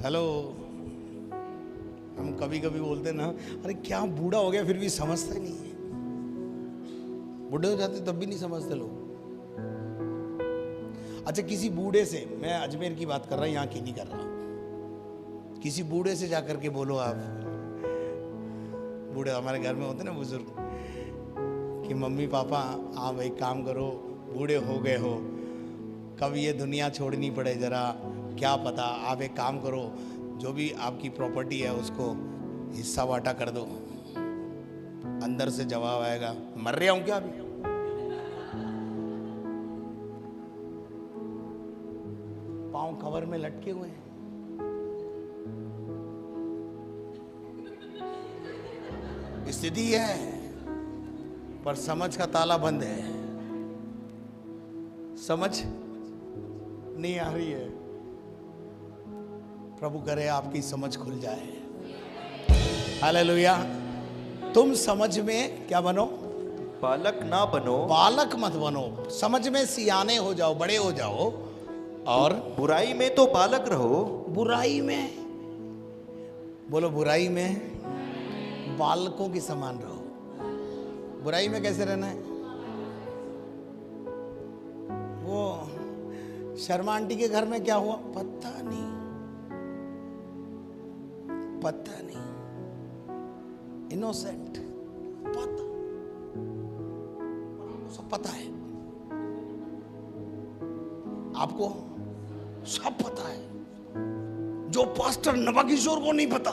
हेलो, हम कभी कभी बोलते ना, अरे क्या बूढ़ा हो गया फिर भी समझता नहीं है। बूढ़े हो जाते तब भी नहीं समझते लोग। अच्छा, किसी बूढ़े से, मैं अजमेर की बात कर रहा हूं, यहाँ की नहीं कर रहा, किसी बूढ़े से जाकर के बोलो आप, बूढ़े हमारे घर में होते ना बुजुर्ग, कि मम्मी पापा आप एक काम करो, बूढ़े हो गए हो, कब ये दुनिया छोड़नी पड़े, जरा क्या पता, आप एक काम करो, जो भी आपकी प्रॉपर्टी है उसको हिस्सा बांटा कर दो। अंदर से जवाब आएगा, मर रहा हूं क्या अभी? पांव कवर में लटके हुए हैं। स्थिति है, पर समझ का ताला बंद है, समझ नहीं आ रही है। प्रभु करे आपकी समझ खुल जाए। हालेलुया। तुम समझ में क्या बनो? बालक ना बनो। बालक मत बनो, समझ में सियाने हो जाओ, बड़े हो जाओ। और बुराई में तो बालक रहो। बुराई में, बोलो बुराई में बालकों के समान रहो। बुराई में कैसे रहना है? वो शर्मा आंटी के घर में क्या हुआ पता नहीं, इनोसेंट, सब पता है, आपको सब पता है। जो पास्टर नवा किशोर को नहीं पता,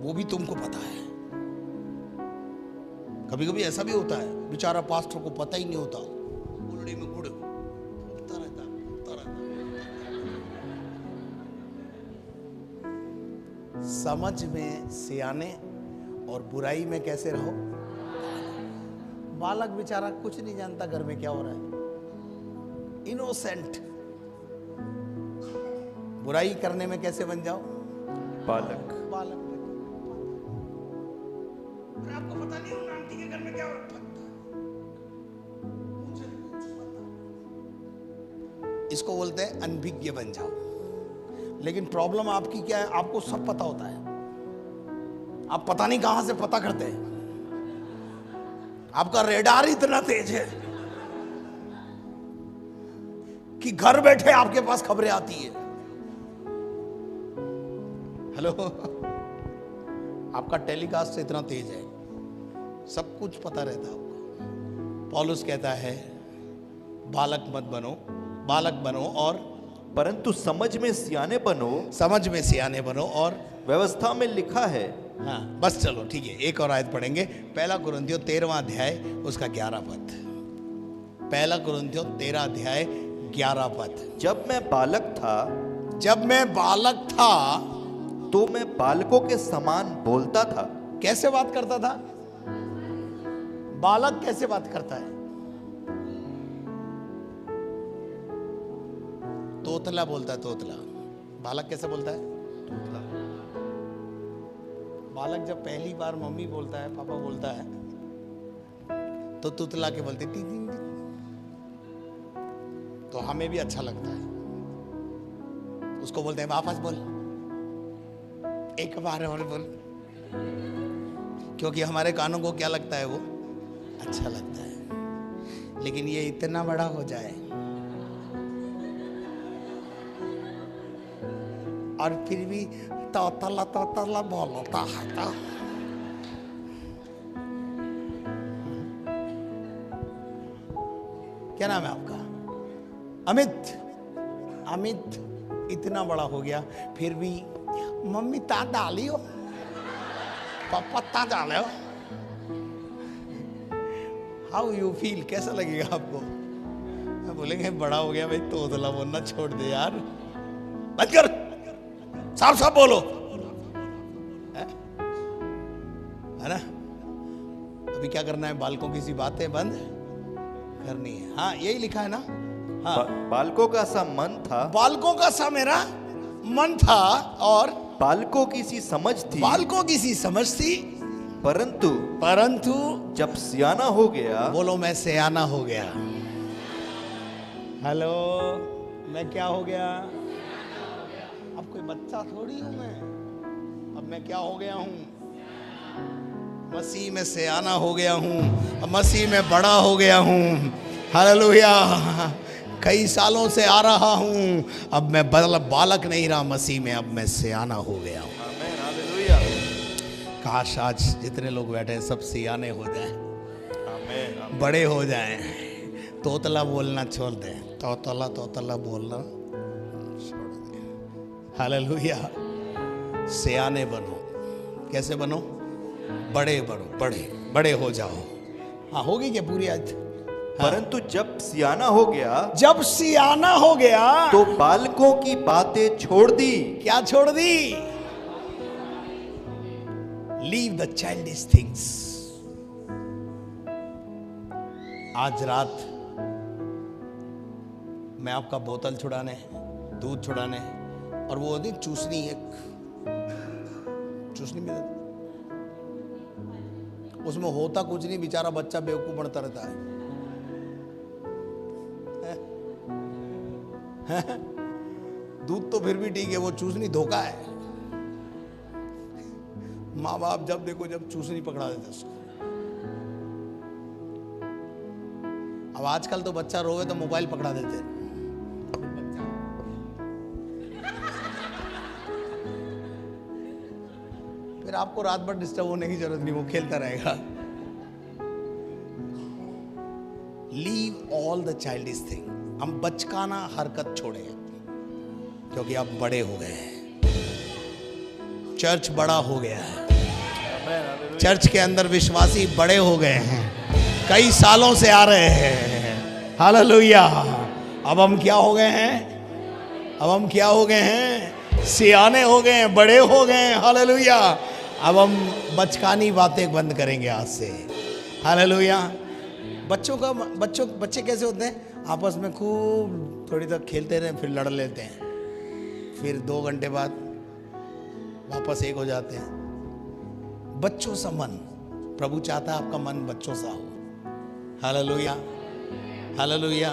वो भी तुमको पता है। कभी कभी ऐसा भी होता है, बेचारा पास्टर को पता ही नहीं होता, गुलड़ी में गुड़ होता रहता। समझ में सियाने और बुराई में कैसे रहो? बालक बेचारा कुछ नहीं जानता घर में क्या हो रहा है, इनोसेंट। बुराई करने में कैसे बन जाओ? बालक। आपको पता नहीं उन आंटी के घर में क्या हो रहा है? इसको बोलते हैं अनभिज्ञ बन जाओ। लेकिन प्रॉब्लम आपकी क्या है? आपको सब पता होता है, आप पता नहीं कहां से पता करते हैं। आपका रेडार इतना तेज है कि घर बैठे आपके पास खबरें आती है। हेलो, आपका टेलीकास्ट इतना तेज है, सब कुछ पता रहता है आपको। पौलुस कहता है बालक मत बनो, बालक बनो और परंतु समझ में सियाने बनो, समझ में सियाने बनो और व्यवस्था में लिखा है। हाँ बस चलो ठीक है, एक और आयत पढ़ेंगे। पहला कुरिन्थियों 13वां अध्याय उसका 11 पद। पहला कुरिन्थियों 13 अध्याय 11 पद। जब मैं बालक था, जब मैं बालक था तो मैं बालकों के समान बोलता था। कैसे बात करता था? बालक कैसे बात करता है? तोतला बोलता है, तोतला। बालक कैसे बोलता है? तोतला। बालक जब पहली बार मम्मी बोलता है, पापा बोलता है, तो तुतला के बोलते टी टी टी। तो हमें भी अच्छा लगता है, उसको बोलते हैं वापस बोल, एक बार और बोल, क्योंकि हमारे कानों को क्या लगता है, वो अच्छा लगता है। लेकिन ये इतना बड़ा हो जाए और फिर भी तोतला तोतला बोलता है तो क्या नाम है आपका? अमित। अमित इतना बड़ा हो गया फिर भी मम्मी ता डालियो, पापा ता डालो। How you feel? कैसा लगेगा आपको? बोलेंगे बड़ा हो गया भाई, तोतला बोलना छोड़ दे यार, बंद कर, साफ साफ बोलो, है ना? अभी क्या करना है? बालकों की सी बातें बंद करनी है। हाँ यही लिखा है ना? हाँ बालकों का सा मन था, बालकों का सा मेरा मन था और बालकों की सी समझ थी, बालकों की सी समझ थी, परंतु परंतु जब सियाना हो गया, बोलो मैं सियाना हो गया। हेलो, मैं क्या हो गया? अब कोई बच्चा थोड़ी हूं मैं, अब मैं क्या हो गया हूं? मसीह में सियाना हो गया हूं, मसीह में बड़ा हो गया हूं। हालेलुया। कई सालों से आ रहा हूं, अब मैं बालक नहीं रहा मसीह में, अब मैं सियाना हो गया हूं। आमीन, हालेलुया। काश आज जितने लोग बैठे हैं सब सियाने हो जाएं, आमीन, आमीन। बड़े हो जाएं, तोतला बोलना छोड़ दें, तोतला तोतला बोलना छोड़ दें। हालेलुया। सियाने बनो। कैसे बनो? बड़े बनो, बड़े बड़े हो जाओ। हाँ होगी क्या पूरी आज? हाँ। परंतु जब सियाना हो गया, जब सियाना हो गया तो बालकों की बातें छोड़ दी। क्या छोड़ दी? Leave the childish things. आज रात मैं आपका बोतल छुड़ाने, दूध छुड़ाने, और वो होती चूसनी, एक चूसनी में उसमें होता कुछ नहीं, बेचारा बच्चा बेवकूफ बनता रहता है। दूध तो फिर भी ठीक है, वो चूसनी धोखा है। माँ बाप जब देखो जब चूसनी पकड़ा देते उसको। अब आजकल तो बच्चा रोवे तो मोबाइल पकड़ा देते। फिर आपको रात भर डिस्टर्ब होने की जरूरत नहीं, वो खेलता रहेगा। Leave all the childish thing. हम बचकाना हरकत छोड़े, क्योंकि अब बड़े हो गए हैं। चर्च बड़ा हो गया है, चर्च के अंदर विश्वासी बड़े हो गए हैं, कई सालों से आ रहे हैं। हालेलुया। अब हम क्या हो गए हैं? अब हम क्या हो गए हैं? सियाने हो गए हैं, बड़े हो गए हैं। हालेलुया। अब हम बचकानी बातें बंद करेंगे आज से। हालेलुया। बच्चे कैसे होते हैं? आपस में खूब थोड़ी देर खेलते रहे, फिर लड़ लेते हैं, फिर 2 घंटे बाद वापस एक हो जाते हैं। बच्चों सा मन, प्रभु चाहता है आपका मन बच्चों सा हो। Hallelujah, hallelujah.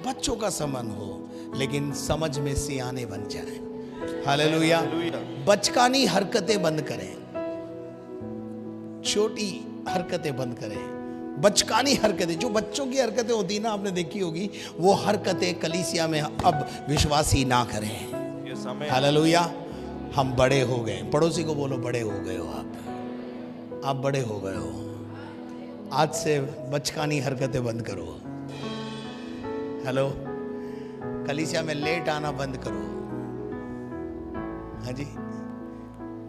बच्चों का समन हो, लेकिन समझ में सियाने बन जाए। हालेलुया। बचकानी हरकतें बंद करें, छोटी हरकतें बंद करें। बचकानी हरकतें, जो बच्चों की हरकतें होती ना, आपने देखी होगी, वो हरकतें कलीसिया में अब विश्वासी ना करें। हालेलुया, हम बड़े हो गए। पड़ोसी को बोलो बड़े हो गए हो आप बड़े हो गए हो। आज से बचकानी हरकतें बंद करो। हेलो, कलीसिया में लेट आना बंद करो। हाँ जी,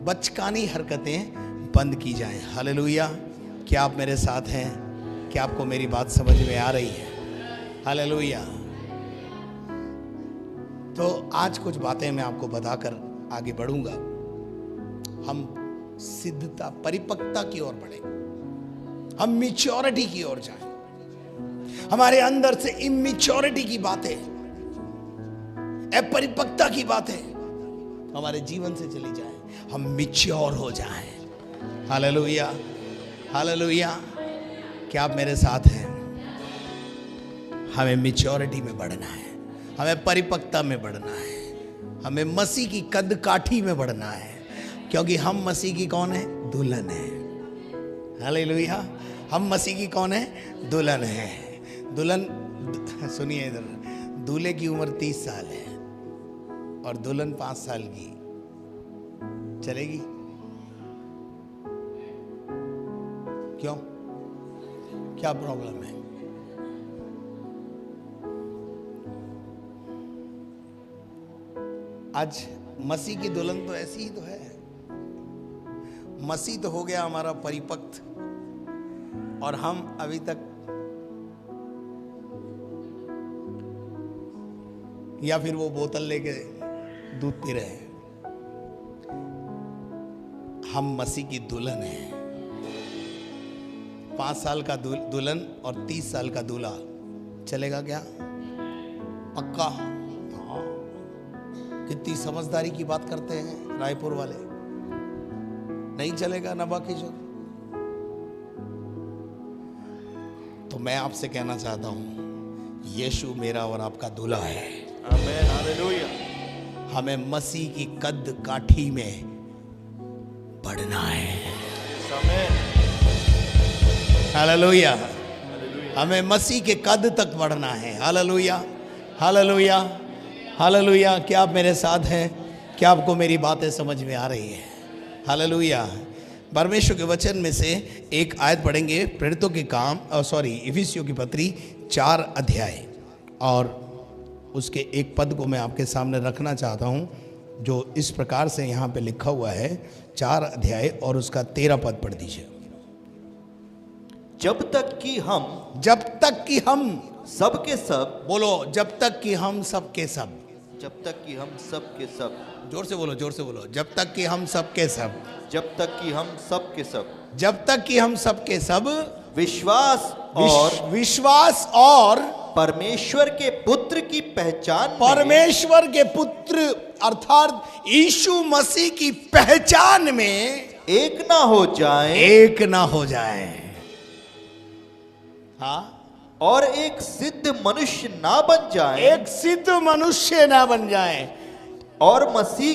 बचकानी हरकतें बंद की जाएं। हालेलुया। क्या आप मेरे साथ हैं? क्या आपको मेरी बात समझ में आ रही है? हालेलुया। तो आज कुछ बातें मैं आपको बताकर आगे बढ़ूंगा। हम सिद्धता, परिपक्वता की ओर बढ़े, हम मैच्योरिटी की ओर जाएं। हमारे अंदर से इमैच्योरिटी की बातें, अपरिपक्वता की बातें हमारे जीवन से चली जाएं, हम मैच्योर हो जाएं। Hallelujah, hallelujah. क्या आप मेरे साथ हैं? हमें मैच्योरिटी में बढ़ना है, हमें परिपक्वता में बढ़ना है, हमें मसीह की कद काठी में बढ़ना है, क्योंकि हम मसीह की कौन है? दुल्हन है। हालेलुया। हम मसीह की कौन है? दुल्हन है। दुल्हन, सुनिए इधर, दूल्हे की उम्र 30 साल है और दुल्हन 5 साल की। चलेगी? क्यों? क्या प्रॉब्लम है? आज मसीह की दुल्हन तो ऐसी ही तो है। मसीह तो हो गया हमारा परिपक्व और हम अभी तक, या फिर वो बोतल लेके दूध पी रहे हैं। हम मसीह की दुल्हन हैं। 5 साल का दुल्हन और 30 साल का दूल्हा चलेगा क्या? पक्का? हाँ। कितनी समझदारी की बात करते हैं रायपुर वाले। नहीं चलेगा नबा किशोर? तो मैं आपसे कहना चाहता हूं, यीशु मेरा और आपका दूल्हा है। आमीन, हालेलुया। हमें मसीह की कद काठी में बढ़ना है। आमीन, हालेलुया। हमें मसीह के कद तक बढ़ना है। Hallelujah, hallelujah, hallelujah. क्या आप मेरे साथ हैं? क्या आपको मेरी बातें समझ में आ रही है? हालेलुया। परमेश्वर के वचन में से एक आयत पढ़ेंगे, प्रेरितों के काम, इफिसियों की पत्री 4 अध्याय, और उसके एक पद को मैं आपके सामने रखना चाहता हूं, जो इस प्रकार से यहाँ पे लिखा हुआ है। 4 अध्याय और उसका 13 पद पढ़ दीजिए। जब तक कि हम सबके सब, बोलो, जब तक कि हम सबके सब, जब तक कि हम सबके सब, जोर से बोलो, जोर से बोलो, जब तक कि हम सबके सब, जब तक कि हम सबके सब, जब तक कि हम सबके सब विश्वास और परमेश्वर के पुत्र की पहचान, परमेश्वर के पुत्र अर्थात यीशु मसीह की पहचान में एक ना हो जाए, एक ना हो जाए। हाँ, और एक सिद्ध मनुष्य ना बन जाए, एक सिद्ध मनुष्य ना बन जाए, और मसीह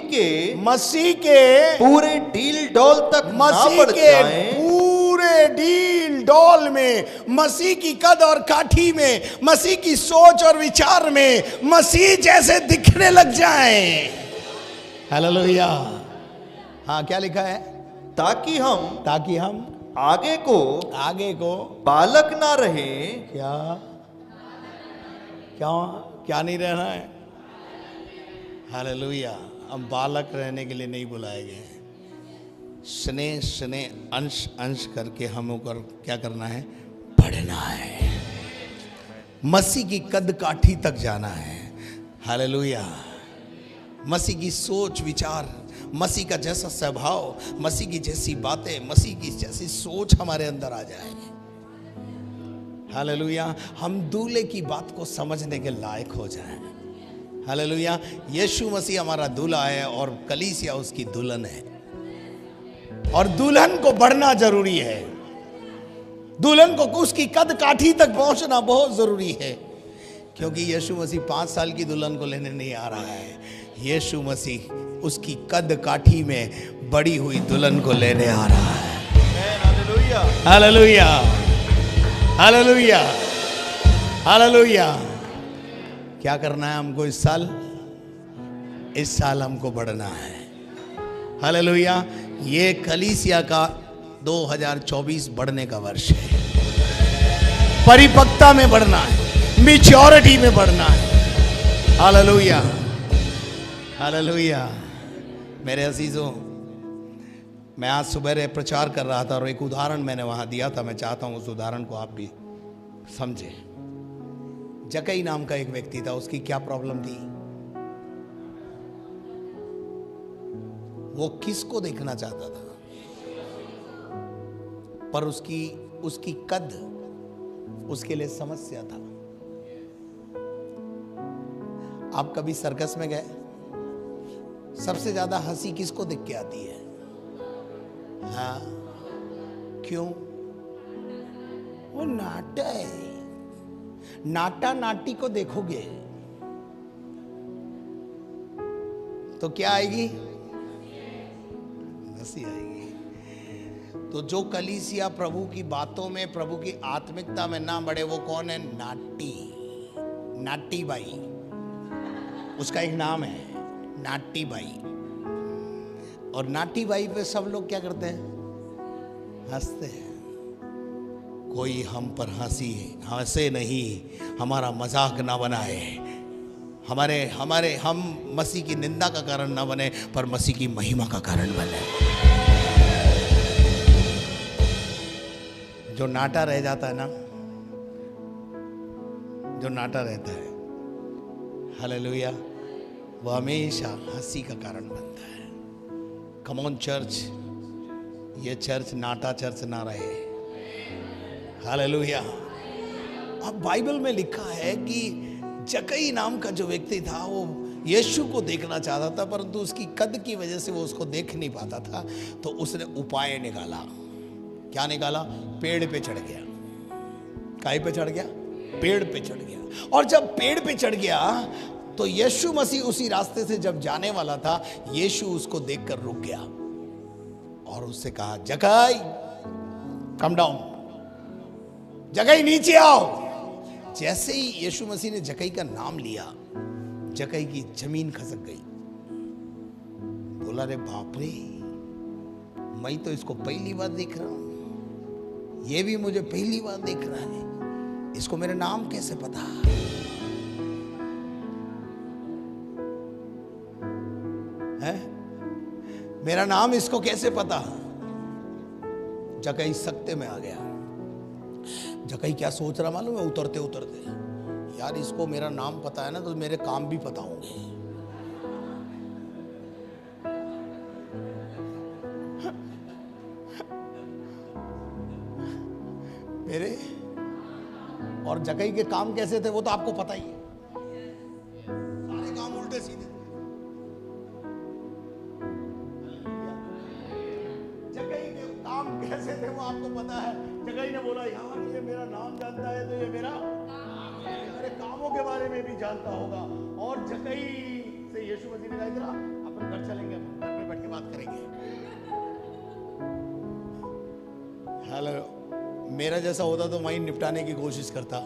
के पूरे डील डॉल तक ना बढ़ जाए, पूरे डील डॉल में, मसीह की कद और काठी में, मसीह की सोच और विचार में मसीह जैसे दिखने लग जाए। हालेलुया। हाँ, क्या लिखा है? ताकि हम आगे को बालक ना रहे। क्या नहीं रहना है? हालेलुया। हम बालक रहने के लिए नहीं बुलाए गए हैं। स्नेह अंश करके हम ऊपर क्या करना है? बढ़ना है, मसीह की कद काठी तक जाना है। हालेलुया। मसीह की सोच विचार, मसीह का जैसा स्वभाव, मसीह की जैसी बातें, मसीह की जैसी सोच हमारे अंदर आ जाए। हालेलुया। हम दूल्हे की बात को समझने के लायक हो जाएं। हालेलुया। यीशु मसीह हमारा दूल्हा है और कलीसिया उसकी दुल्हन है, और दुल्हन को बढ़ना जरूरी है। दुल्हन को उसकी कद काठी तक पहुंचना बहुत जरूरी है, क्योंकि यीशु मसीह 5 साल की दुल्हन को लेने नहीं आ रहा है। यीशु मसीह उसकी कद काठी में बड़ी हुई दुल्हन को लेने आ रहा है। Hallelujah, hallelujah, hallelujah, hallelujah. क्या करना है हमको इस साल? इस साल हमको बढ़ना है। हालेलुया। ये कलीसिया का 2024 बढ़ने का वर्ष है, परिपक्वता में बढ़ना है, मैच्योरिटी में बढ़ना है। Hallelujah, hallelujah. मेरे अजीजों, मैं आज सुबह प्रचार कर रहा था और एक उदाहरण मैंने वहां दिया था। मैं चाहता हूं उस उदाहरण को आप भी समझें। जकई नाम का एक व्यक्ति था, उसकी क्या प्रॉब्लम थी? वो किसको देखना चाहता था? पर उसकी कद उसके लिए समस्या था। आप कभी सर्कस में गए? सबसे ज्यादा हंसी किसको देख के आती है? हाँ, क्यों? वो नाटा है। नाटा नाटी को देखोगे तो क्या आएगी? हंसी आएगी। तो जो कलीसिया प्रभु की बातों में, प्रभु की आत्मिकता में ना बढ़े, वो कौन है? नाटी बाई। उसका एक नाम है, नाटी बाई। और नाटी बाई पे सब लोग क्या करते हैं? हंसते हैं। कोई हम पर हंसे नहीं, हमारा मजाक ना बनाए, हम मसीह की निंदा का कारण ना बने, पर मसीह की महिमा का कारण बने। जो नाटा रह जाता है ना, जो नाटा रहता है, हालेलुया, वो हमेशा हंसी का कारण बनता है। कम ऑन चर्च, ये चर्च नाटा चर्च ना रहे। हालेलुया। अब बाइबल में लिखा है कि जकई नाम का जो व्यक्ति था वो यीशु को देखना चाहता था, परंतु उसकी कद की वजह से वो उसको देख नहीं पाता था। तो उसने उपाय निकाला। क्या निकाला? पेड़ पे चढ़ गया। काय पे चढ़ गया? पेड़ पे चढ़ गया। और जब पेड़ पे चढ़ गया तो यीशु मसीह उसी रास्ते से जब जाने वाला था, यीशु उसको देखकर रुक गया और उससे कहा, जकई कम डाउन, जकई नीचे आओ। जैसे ही यीशु मसीह ने जकई का नाम लिया, जकई की जमीन खसक गई। बोला, रे बाप रे, मैं तो इसको पहली बार देख रहा हूं, ये भी मुझे पहली बार देख रहा है, इसको मेरा नाम कैसे पता? है मेरा नाम इसको कैसे पता? जकई सकते में आ गया। जकई क्या सोच रहा मालूम है? उतरते उतरते, यार इसको मेरा नाम पता है ना, तो मेरे काम भी पता होंगे। मेरे और जकई के काम कैसे थे वो तो आपको पता ही है। सारे काम उल्टे सीधे। जकई के काम कैसे थे वो आपको पता है। जकई ने बोला, यार ये मेरा नाम जानता है तो ये मेरे कामों के बारे में भी जानता होगा। और जकई से यीशु मसीह ने कहा, इधर अपन घर चलेंगे, अपन घर में बैठ के बात करेंगे। हेलो, मेरा जैसा होता तो वहीं निपटाने की कोशिश करता।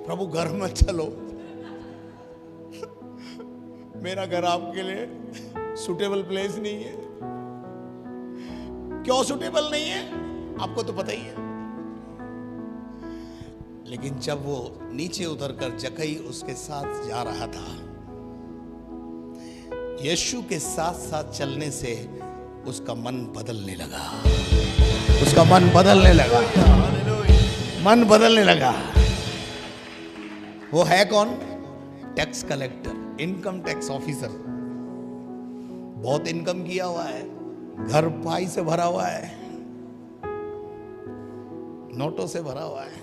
प्रभु घर मत चलो, मेरा घर आपके लिए सुटेबल प्लेस नहीं है। क्यों सुटेबल नहीं है? आपको तो पता ही है। लेकिन जब वो नीचे उतरकर जकई उसके साथ जा रहा था, यीशु के साथ साथ चलने से उसका मन बदलने लगा। उसका मन बदलने लगा, मन बदलने लगा। वो है कौन? Tax collector, income tax officer. बहुत इनकम किया हुआ है, घर पाई से भरा हुआ है, नोटों से भरा हुआ है।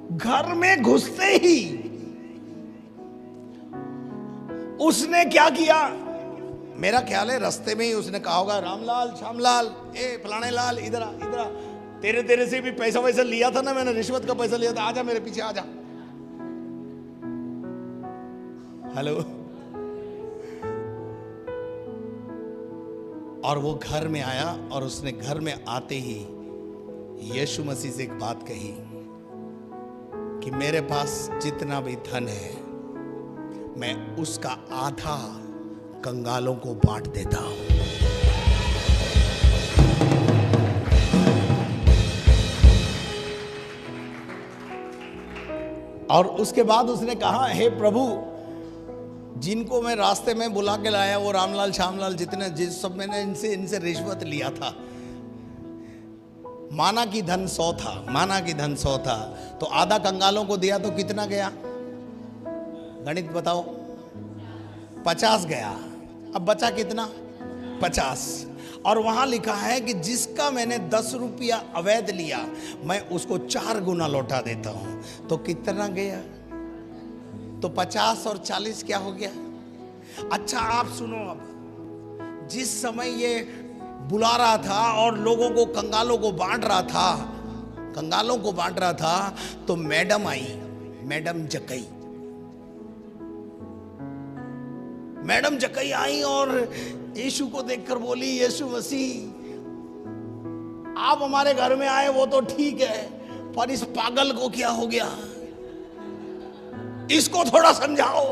घर में घुसते ही उसने क्या किया? मेरा ख्याल है रास्ते में ही उसने कहा होगा, रामलाल, श्यामलाल, ए फलाने लाल, इधर आ, इधर आ, तेरे से भी पैसा वैसा लिया था ना, मैंने रिश्वत का पैसा लिया था, आजा मेरे पीछे आजा। हेलो। और वो घर में आया और उसने घर में आते ही यीशु मसीह से एक बात कही कि मेरे पास जितना भी धन है मैं उसका आधा कंगालों को बांट देता हूं। और उसके बाद उसने कहा, हे प्रभु, जिनको मैं रास्ते में बुला के लाया, वो रामलाल श्यामलाल जितने जिस सब मैंने इनसे रिश्वत लिया था, माना की धन 100 था, माना की धन 100 था, तो आधा कंगालों को दिया तो कितना गया? गणित बताओ। 50 गया। अब बचा कितना? 50। और वहां लिखा है कि जिसका मैंने 10 रुपया अवैध लिया, मैं उसको 4 गुना लौटा देता हूं। तो कितना गया? तो 50 और 40 क्या हो गया? अच्छा आप सुनो, अब जिस समय ये बुला रहा था और लोगों को, कंगालों को बांट रहा था, कंगालों को बांट रहा था, तो मैडम आई, मैडम जकई, मैडम जकई आई और यीशु को देखकर बोली, यीशु मसीह, आप हमारे घर में आए वो तो ठीक है, पर इस पागल को क्या हो गया? इसको थोड़ा समझाओ।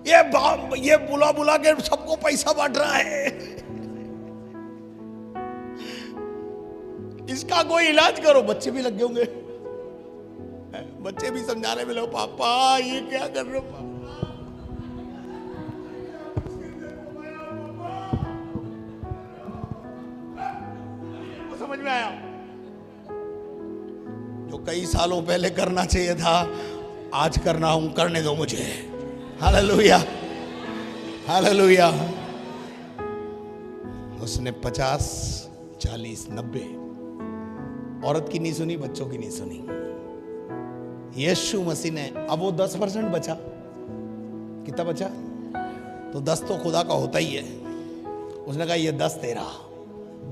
ये बुला बुला के सबको पैसा बांट रहा है, इसका कोई इलाज करो। बच्चे भी लगे होंगे, बच्चे भी समझाने में लगे, पापा ये क्या कर रहे हो? समझ में आया? जो कई सालों पहले करना चाहिए था, आज करना हूं, करने दो मुझे। Hallelujah, hallelujah. उसने 50, 40, 90, औरत की नहीं सुनी, बच्चों की नहीं सुनी। यीशु मसीह ने, अब वो 10% बचा, कितना बचा? तो 10 तो खुदा का होता ही है। उसने कहा ये 10 तेरा।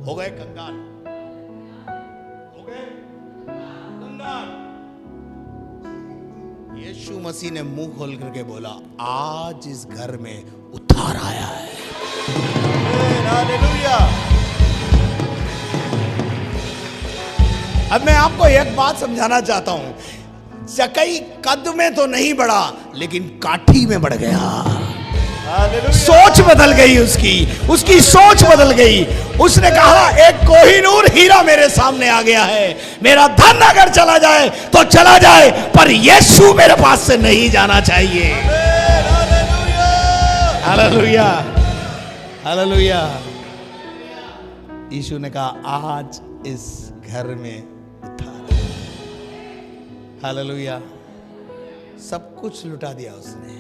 हो गए कंगाल, हो गए कंगाल। यीशु मसीह ने मुंह खोल करके बोला, आज इस घर में उद्धार आया है। हालेलुया। अब मैं आपको एक बात समझाना चाहता हूं, जकई कद में तो नहीं बढ़ा, लेकिन काठी में बढ़ गया। सोच बदल गई उसकी सोच बदल गई। उसने कहा, एक कोहिनूर हीरा मेरे सामने आ गया है, मेरा धन अगर चला जाए तो चला जाए, पर यीशु मेरे पास से नहीं जाना चाहिए। Hallelujah, hallelujah. यीशु ने कहा, आज इस घर में उद्धार। हालेलुया। सब कुछ लुटा दिया उसने।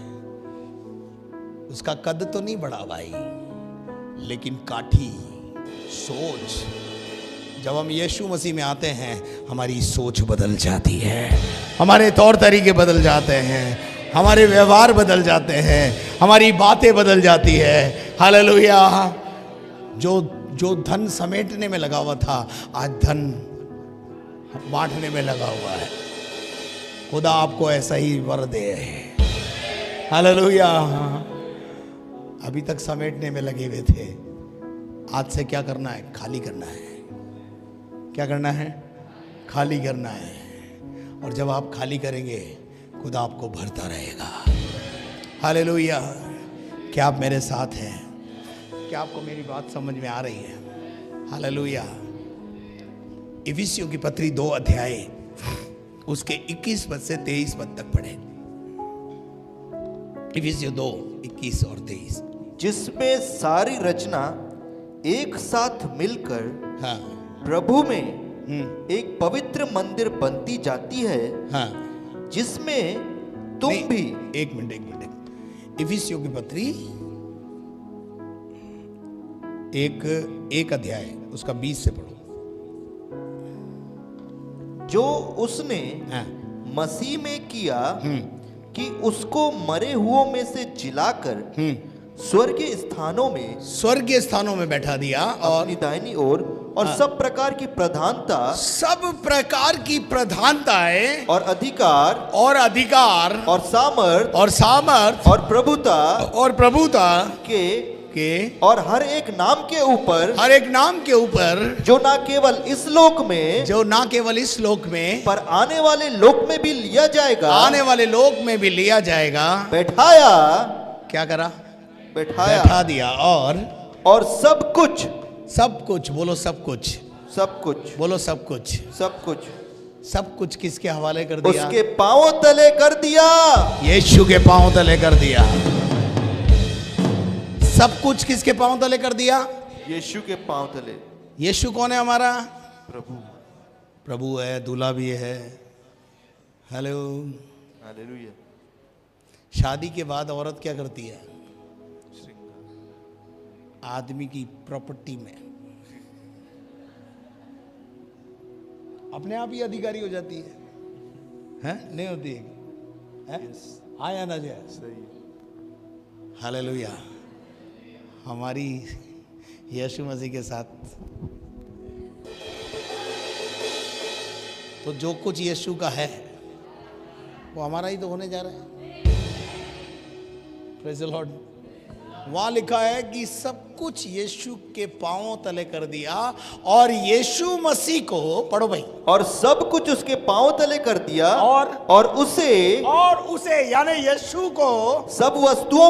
उसका कद तो नहीं बढ़ा भाई, लेकिन काठी, सोच। जब हम यीशु मसीह में आते हैं, हमारी सोच बदल जाती है, हमारे तौर तरीके बदल जाते हैं, हमारे व्यवहार बदल जाते हैं, हमारी बातें बदल जाती है। हालेलुया। जो धन समेटने में लगा हुआ था, आज धन बांटने में लगा हुआ है। खुदा आपको ऐसा ही वर दे। हालेलुया। अभी तक समेटने में लगे हुए थे, आज से क्या करना है? खाली करना है। क्या करना है? खाली करना है। और जब आप खाली करेंगे, खुदा आपको भरता रहेगा। हालेलुया। क्या आप मेरे साथ हैं? क्या आपको मेरी बात समझ में आ रही है? हालेलुया। इफिसियों की पत्री 2 अध्याय उसके 21 पद से 23 पद तक पढ़े। इफिसियों 2, 21 और 23, जिसमें सारी रचना एक साथ मिलकर प्रभु में एक पवित्र मंदिर बनती जाती है, जिसमें तुम भी। एक मिनट। इफिसियों की पत्री एक अध्याय उसका 20 से पढ़ो। जो उसने मसीह में किया कि उसको मरे हुओं में से जिलाकर स्वर्गीय स्थानों में बैठा दिया, और दाहिनी ओर, और सब प्रकार की प्रधानताएं और अधिकार और सामर्थ और प्रभुता के और हर एक नाम के ऊपर जो ना केवल इस लोक में पर आने वाले लोक में भी लिया जाएगा, बैठाया। क्या करा? बैठा दिया और सब कुछ बोलो, सब कुछ बोलो, सब कुछ किसके हवाले कर दिया? उसके पांवों तले कर दिया। यीशु के पांवों तले कर दिया। सब कुछ किसके पांवों तले कर दिया? यीशु के पांव तले। यीशु कौन है हमारा? प्रभु है, दूल्हा भी है। Hello, hallelujah. शादी के बाद औरत क्या करती है? आदमी की प्रॉपर्टी में अपने आप ही अधिकारी हो जाती है, हैं? नहीं होती है? हाँ या ना जाए? सही। हालेलुया। हमारी यीशु मसीह के साथ तो जो कुछ यीशु का है वो हमारा ही तो होने जा रहा है। Praise the Lord. वहां लिखा है कि सब कुछ यीशु के पांवों तले कर दिया और यीशु मसीह को, पढ़ो भाई, और सब कुछ उसके पांवों तले कर दिया और उसे यानी यीशु को सब वस्तुओं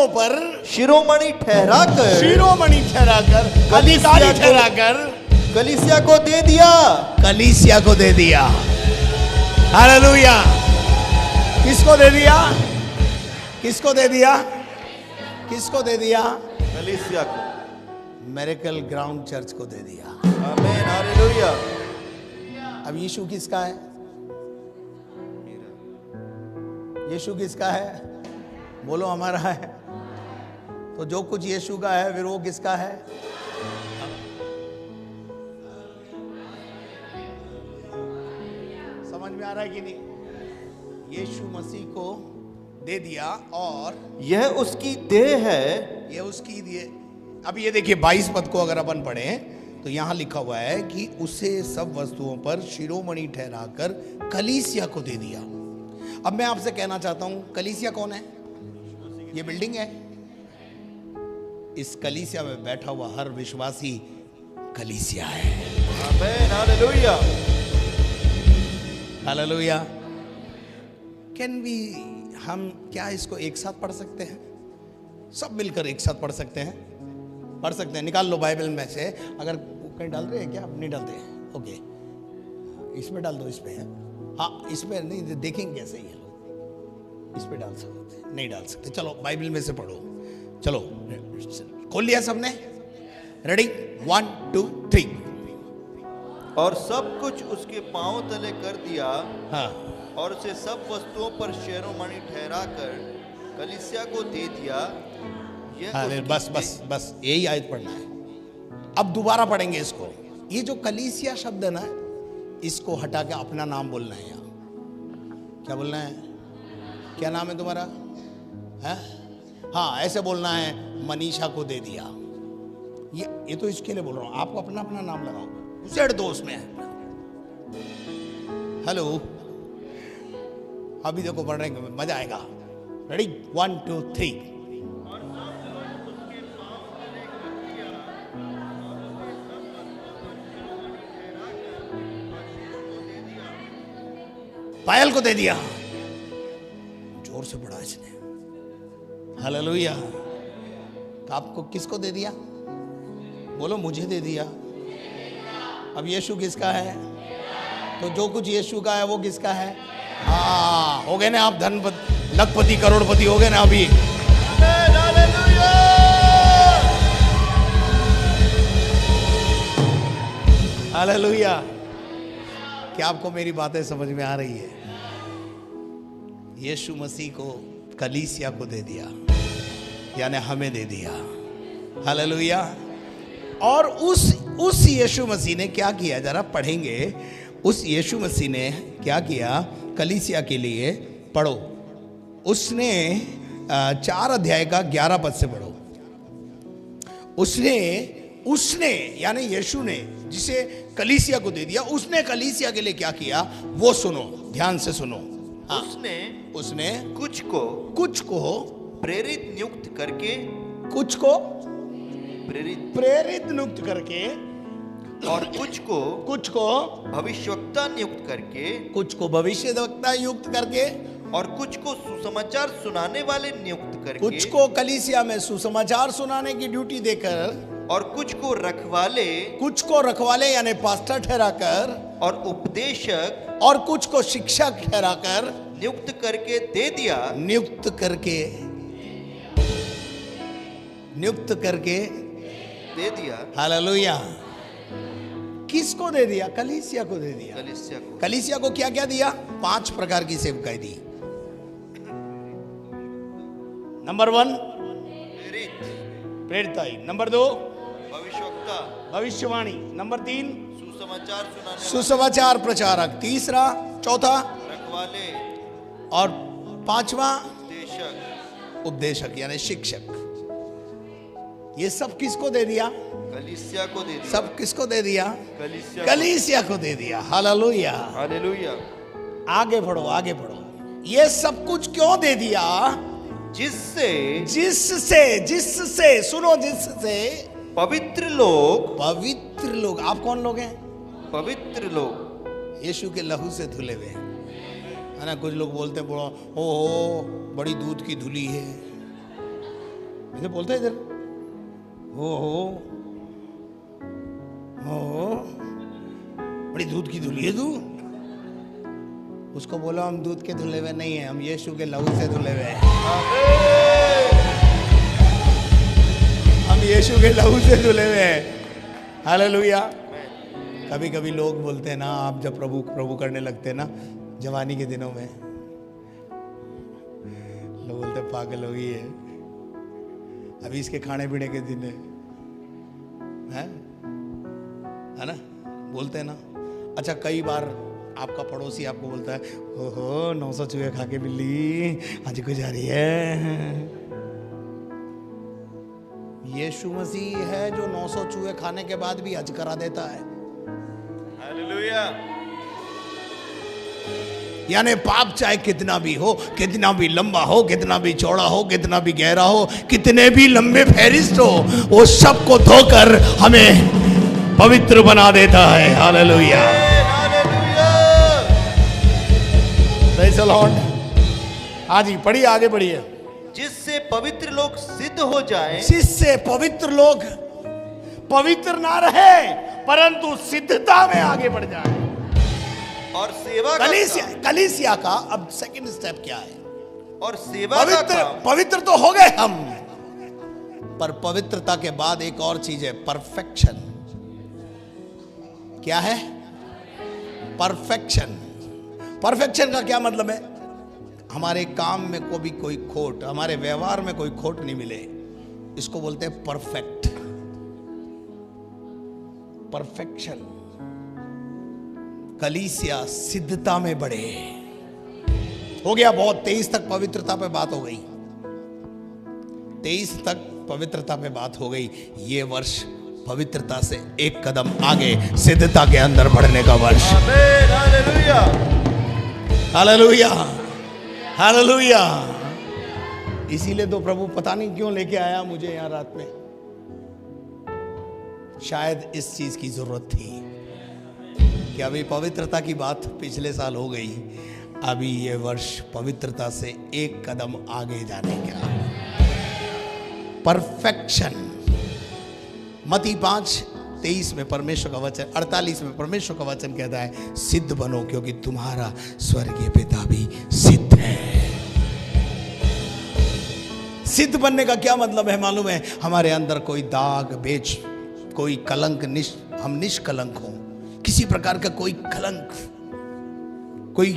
पर शिरोमणि ठहराकर अधिकारी ठहराकर कलीसिया को दे दिया। हालेलुया। किसको दे दिया? कलीसिया को, मिरेकल ग्राउंड चर्च को दे दिया। आमीन, हालेलुया। अब यीशु किसका है? यीशु किसका है? बोलो, हमारा है। तो जो कुछ यीशु का है फिर वो किसका है? समझ में आ रहा है कि नहीं? यीशु मसीह को दे दिया और यह उसकी देह है। यह उसकी देह। अब ये देखिए 22 पद को अगर अपन पढ़ें तो यहां लिखा हुआ है कि उसे सब वस्तुओं पर शिरोमणि ठहराकर कलीसिया को दे दिया। अब मैं आपसे कहना चाहता हूं, कलीसिया कौन है? ये बिल्डिंग है। इस कलीसिया में बैठा हुआ हर विश्वासी कलीसिया है। आमीन, हालेलुया। हालेलुया। कैन वी, हम क्या इसको एक साथ पढ़ सकते हैं? सब मिलकर एक साथ पढ़ सकते हैं? निकाल लो बाइबल में से। अगर कहीं डाल रहे हैं क्या? नहीं डालते हैं? ओके, इसमें डाल दो। इसमें है, हाँ, इसमें नहीं, देखेंगे कैसे ये लोग। इस पे डाल सकते? नहीं डाल सकते। चलो बाइबल में से पढ़ो। चलो, खोल लिया सबने? रेडी? 1 2 3। और सब कुछ उसके पांव तले कर दिया। हाँ। और उसे सब वस्तुओं पर शिरोमणि ठहराकर कलीसिया को दे दिया। बस यही आयत पढ़ना है। अब दोबारा पढ़ेंगे इसको। ये जो कलीसिया शब्द है ना, इसको हटा के अपना नाम बोलना है। यहाँ क्या बोलना है? क्या नाम है तुम्हारा? है? हाँ, ऐसे बोलना है, मनीषा को दे दिया। ये तो इसके लिए बोल रहा हूँ। आपको अपना अपना नाम लगाओ, उसेड़ दो उसमें। हेलो, अभी देखो पढ़ रहे हैं, मजा आएगा। रेडी? 1 2 3। पायल को दे दिया। जोर से पढ़ा इसने। हालेलुया। तो आपको किसको दे दिया? बोलो, मुझे दे दिया। अब यीशु किसका है? तो जो कुछ यीशु का है वो किसका है? हाँ, हो गए ना आप धनपति, लखपति, करोड़पति हो गए ना अभी। हालेलुया। क्या आपको मेरी बातें समझ में आ रही है? यीशु मसीह को कलीसिया को दे दिया, यानी हमें दे दिया। हालेलुया। और उस यीशु मसीह ने क्या किया, जरा पढ़ेंगे। उस यीशु मसीह ने क्या किया कलीसिया के लिए? पढ़ो, उसने 4 अध्याय का 11 पद से पढ़ो। उसने यानी यीशु ने जिसे कलीसिया को दे दिया, उसने कलीसिया के लिए क्या किया वो सुनो, ध्यान से सुनो। हाँ, उसने कुछ को प्रेरित नियुक्त करके, कुछ को प्रेरित नियुक्त करके, और कुछ को भविष्यवक्ता नियुक्त करके, कुछ को भविष्यवक्ता नियुक्त करके, और कुछ को सुसमाचार सुनाने वाले नियुक्त करके, कुछ को कलीसिया में सुसमाचार सुनाने की ड्यूटी देकर, और कुछ को रखवाले यानी पास्टर ठहराकर, और उपदेशक, और कुछ को शिक्षक ठहराकर नियुक्त करके दे दिया। नियुक्त करके दे दिया। हालेलुया। किसको दे दिया? कलीसिया को दे दिया। कलीसिया को क्या क्या दिया? 5 प्रकार की सेवकाई दी। नंबर 1 प्रेरिताई, नंबर 2 भविष्यवाणी, नंबर 3 सुसमाचार प्रचारक, तीसरा चौथा रखवाले, और 5वां उपदेशक यानी शिक्षक। ये सब किसको दे दिया? कलीसिया को दे दिया। सब किसको दे दिया? कलीसिया को दे दिया। हालेलुया। हालेलुया। आगे बढ़ो। ये सब कुछ क्यों दे दिया? जिससे सुनो, जिससे पवित्र लोग। आप कौन लोग हैं? पवित्र लोग यीशु के लहू से धुले हुए है ना। कुछ लोग बोलते हैं ओ बड़ी दूध की धुली है, ऐसे बोलते हैं इधर। ओ बड़ी दूध की धुली है तू। उसको बोला हम दूध के धुले हुए नहीं है, हम यीशु के लहू से धुले हुए हैं। हम यीशु के लहू से धुले हुए हैं। हालेलुया। कभी कभी लोग बोलते हैं ना, आप जब प्रभु करने लगते हैं ना जवानी के दिनों में, लोग बोलते पागल हो गई है, अभी इसके खाने पीने के दिन है ना, बोलते हैं ना। अच्छा, कई बार आपका पड़ोसी आपको बोलता है ओहो 900 चूहे खा के बिल्ली आज को जा रही है। यीशु मसीह है जो 900 चूहे खाने के बाद भी हज करा देता है। हालेलुया। यानी पाप चाहे कितना भी हो, कितना भी लंबा हो, कितना भी चौड़ा हो, कितना भी गहरा हो, कितने भी लंबे फहरिस्त हो, वो सबको धोकर हमें पवित्र बना देता है। हालेलुया। Praise the Lord. हाँ जी, पढ़िए, आगे बढ़िए। जिससे पवित्र लोग सिद्ध हो जाएं। जिससे पवित्र लोग पवित्र ना रहे परंतु सिद्धता में आगे बढ़ जाए। और सेवा कलीसिया का अब सेकंड स्टेप क्या है? और सेवा पवित्र तो हो गए हम, पर पवित्रता के बाद एक और चीज है, परफेक्शन। क्या है? परफेक्शन। परफेक्शन का क्या मतलब है? हमारे काम में कोई खोट, हमारे व्यवहार में कोई खोट नहीं मिले, इसको बोलते हैं परफेक्ट। परफेक्शन। कलीसिया सिद्धता में बढ़े। हो गया बहुत। 23 तक पवित्रता पे बात हो गई। 23 तक पवित्रता पे बात हो गई। ये वर्ष पवित्रता से एक कदम आगे सिद्धता के अंदर बढ़ने का वर्ष। हालेलुया। हालेलुया। हालेलुया। इसीलिए तो प्रभु पता नहीं क्यों लेके आया मुझे यहां रात में। शायद इस चीज की जरूरत थी कि अभी पवित्रता की बात पिछले साल हो गई, अभी ये वर्ष पवित्रता से एक कदम आगे जाने का। परफेक्शन। मत्ती 5:23 में परमेश्वर का वचन, 48 में परमेश्वर का वचन कहता है सिद्ध बनो क्योंकि तुम्हारा स्वर्गीय पिता भी सिद्ध है। सिद्ध बनने का क्या मतलब है मालूम है? हमारे अंदर कोई दाग बेच, कोई कलंक, हम निष्कलंक हो, किसी प्रकार का कोई कलंक, कोई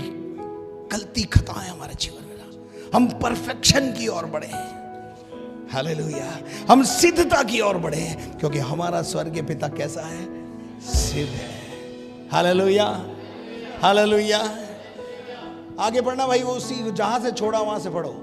गलती खताएं हमारे जीवन में ना, हम परफेक्शन की ओर बढ़े। हालेलुया। हम सिद्धता की ओर बढ़े क्योंकि हमारा स्वर्गीय पिता कैसा है? सिद्ध है। हालेलुया। हालेलुया। आगे पढ़ना भाई, वो उसी जहां से छोड़ा वहां से पढ़ो।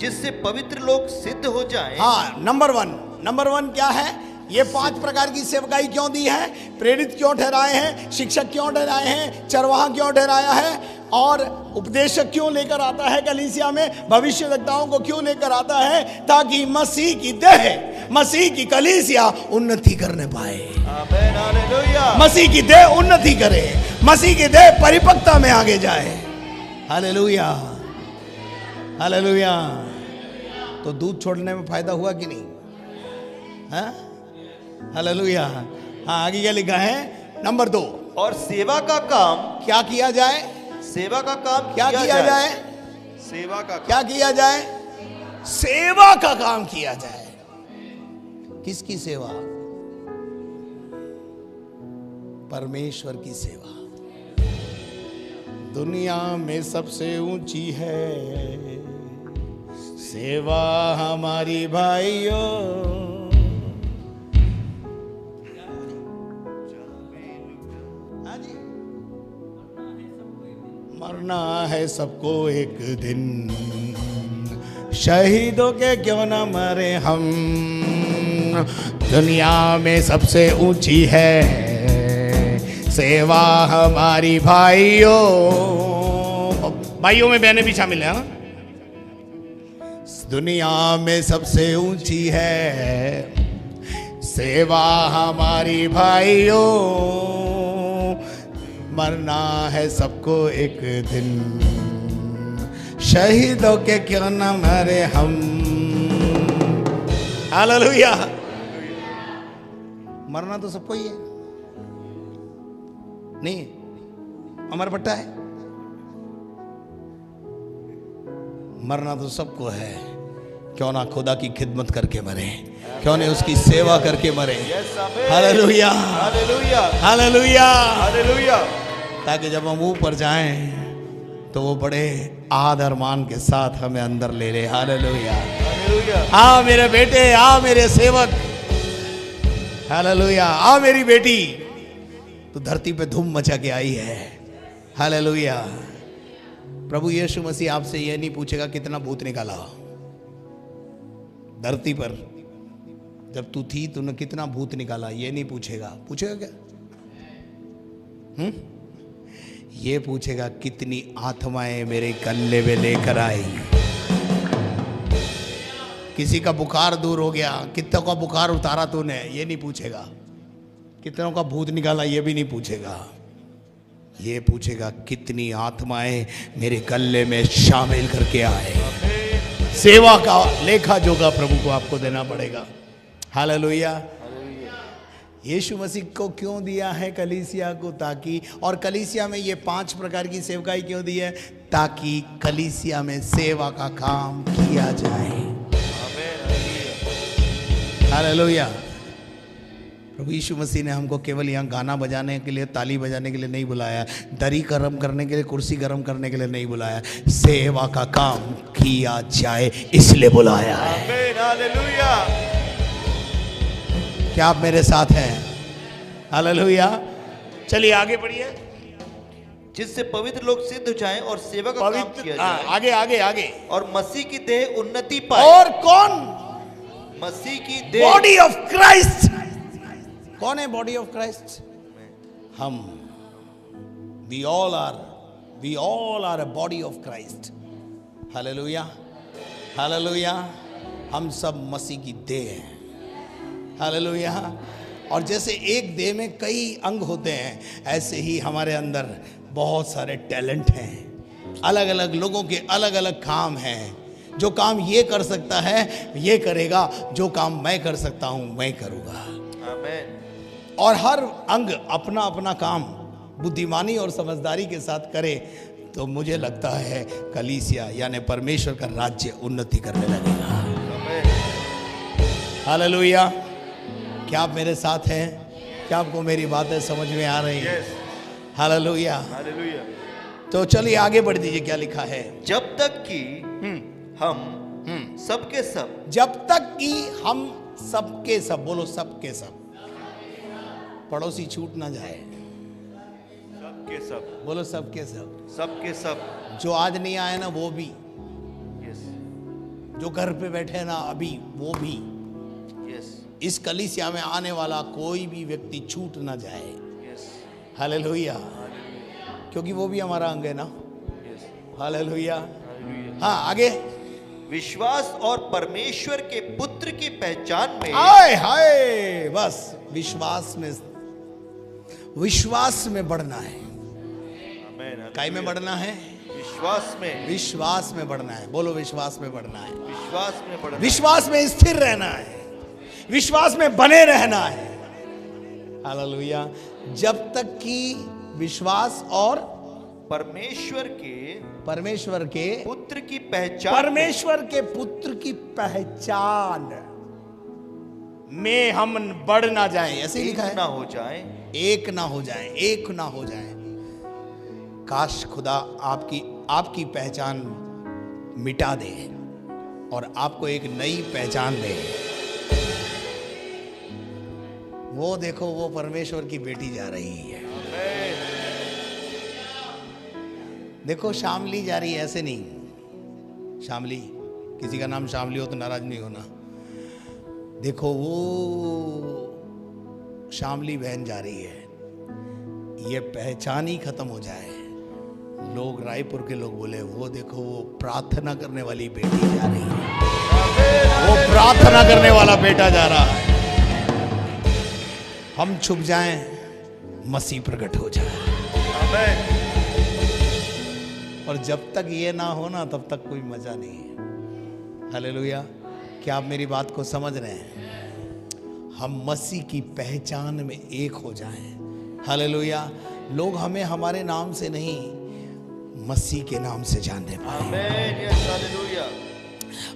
जिससे पवित्र लोग सिद्ध हो जाएं। हाँ, नंबर वन क्या है? ये 5 प्रकार की सेवकाई क्यों दी है? प्रेरित क्यों ठहराए हैं? शिक्षक क्यों ठहराए हैं? चरवाहा क्यों ठहराया है? और उपदेशक क्यों लेकर आता है कलीसिया में, भविष्यवक्ताओं को क्यों लेकर आता है? ताकि मसीह की देह, मसीह की कलीसिया उन्नति करने पाए। आमीन, हालेलुया। मसीह की देह उन्नति करे, मसीह की देह परिपक्वता में आगे जाए। Hallelujah, hallelujah. तो दूध छोड़ने में फायदा हुआ कि नहीं? हाँ, हालेलुया। हाँ, आगे क्या लिखा है? नंबर 2, और सेवा का काम क्या किया जाए? सेवा का काम क्या किया जाए? सेवा का क्या किया जाए? सेवा का काम किया जाए। किसकी सेवा? परमेश्वर की सेवा। दुनिया में सबसे ऊंची है सेवा हमारी भाइयों। मरना है सबको एक दिन, शहीदों के क्यों ना मरे हम। दुनिया में सबसे ऊंची है सेवा हमारी भाइयों। भाइयों में बहनें भी शामिल हैं। दुनिया में सबसे ऊंची है सेवा हमारी भाइयों। मरना है सबको एक दिन, शहीदों के क्यों न मरे हम। हालेलुया। मरना तो सबको ही है, नहीं अमर भट्टा है? मरना तो सबको है। क्यों ना खुदा की खिदमत करके मरे, क्यों नहीं उसकी सेवा करके मरे। Hallelujah, hallelujah, hallelujah, hallelujah. ताकि जब हम ऊपर जाएं तो वो बड़े आदर मान के साथ हमें अंदर ले ले। Hallelujah, hallelujah. आ मेरे बेटे, आ मेरे सेवक। हालेलुया, आ मेरी बेटी, तू धरती पे धूम मचा के आई है। हालेलुया। प्रभु यीशु मसीह आपसे यह नहीं पूछेगा कितना भूत निकाला धरती पर। जब तू थी तूने कितना भूत निकाला, ये नहीं पूछेगा। पूछेगा क्या? ये पूछेगा कितनी आत्माएं मेरे गले में लेकर आई। किसी का बुखार दूर हो गया, कितनों का बुखार उतारा तूने, ये नहीं पूछेगा। कितनों का भूत निकाला, ये भी नहीं पूछेगा। ये पूछेगा कितनी आत्माएं मेरे गले में शामिल करके आए। सेवा का लेखा जोगा प्रभु को आपको देना पड़ेगा। हालेलुया। यीशु मसीह को क्यों दिया है कलीसिया को? ताकि, और कलीसिया में ये 5 प्रकार की सेवकाई क्यों दी है? ताकि कलीसिया में सेवा का काम किया जाए। हालेलुया। प्रभु यीशु मसीह ने हमको केवल यहाँ गाना बजाने के लिए, ताली बजाने के लिए नहीं बुलाया, दरी गर्म करने के लिए, कुर्सी गर्म करने के लिए नहीं बुलाया। सेवा का काम किया जाए इसलिए बुलाया है। हालेलुया। क्या आप मेरे साथ हैं? हालेलुया। चलिए आगे बढ़िए। जिससे पवित्र लोग सिद्ध हो जाएं और सेवा का काम किया जाए। आगे आगे आगे। और मसीह की देह उन्नति पाए। और कौन? मसीह की देह, बॉडी ऑफ क्राइस्ट। कौन है बॉडी ऑफ क्राइस्ट? हम। We all are a body of Christ. Hallelujah, hallelujah. हम सब मसीह की देह हैं। हालेलुया। और जैसे एक देह में कई अंग होते हैं, ऐसे ही हमारे अंदर बहुत सारे टैलेंट हैं। अलग अलग लोगों के अलग अलग काम हैं। जो काम ये कर सकता है ये करेगा, जो काम मैं कर सकता हूं मैं करूंगा। आमीन। और हर अंग अपना अपना काम बुद्धिमानी और समझदारी के साथ करे तो मुझे लगता है कलीसिया यानी परमेश्वर का राज्य उन्नति करने लगेगा। हालेलुया। क्या आप मेरे साथ हैं? क्या आपको मेरी बातें समझ में आ रही हैं? Hallelujah, hallelujah. तो चलिए आगे बढ़ दीजिए, क्या लिखा है? जब तक कि हम सबके सब, जब तक कि हम सबके सब, बोलो सबके सब, पड़ोसी छूट ना जाए। सबके सब, बोलो सबके सब, सबके सब। जो आज नहीं आए ना वो भी, जो घर पे बैठे ना अभी वो भी, इस कलीसिया में आने वाला कोई भी व्यक्ति छूट ना जाए। हालेलुया। क्योंकि वो भी हमारा अंग है ना। हालेलुया। हाँ आगे। विश्वास और परमेश्वर के पुत्र की पहचान में, हाय हाय, बस विश्वास में बढ़ना है। काय में बढ़ना है? विश्वास में बढ़ना है। बोलो विश्वास में बढ़ना है। विश्वास में स्थिर रहना है, विश्वास में बने रहना है। हालेलुया। जब तक कि विश्वास और परमेश्वर के पुत्र की पहचान, परमेश्वर के पुत्र की पहचान में हम बढ़ ना जाएं, ऐसे ही लिखा है, ना हो जाए, एक ना हो जाए, एक ना हो जाए। काश खुदा आपकी पहचान मिटा दे और आपको एक नई पहचान दे। वो देखो, वो परमेश्वर की बेटी जा रही है। देखो शामली जा रही है, ऐसे नहीं। शामली, किसी का नाम शामली हो तो नाराज नहीं होना। देखो वो शामली बहन जा रही है, ये पहचान ही खत्म हो जाए। लोग, रायपुर के लोग बोले, वो देखो वो प्रार्थना करने वाली बेटी जा रही है, वो प्रार्थना करने वाला बेटा जा रहा है। हम छुप जाएं, मसीह प्रकट हो जाए। और जब तक ये ना हो ना, तब तक कोई मजा नहीं है। हालेलुया। क्या आप मेरी बात को समझ रहे हैं? हम मसीह की पहचान में एक हो जाएं। हालेलुया। लोग हमें हमारे नाम से नहीं, मसीह के नाम से जानने पाए।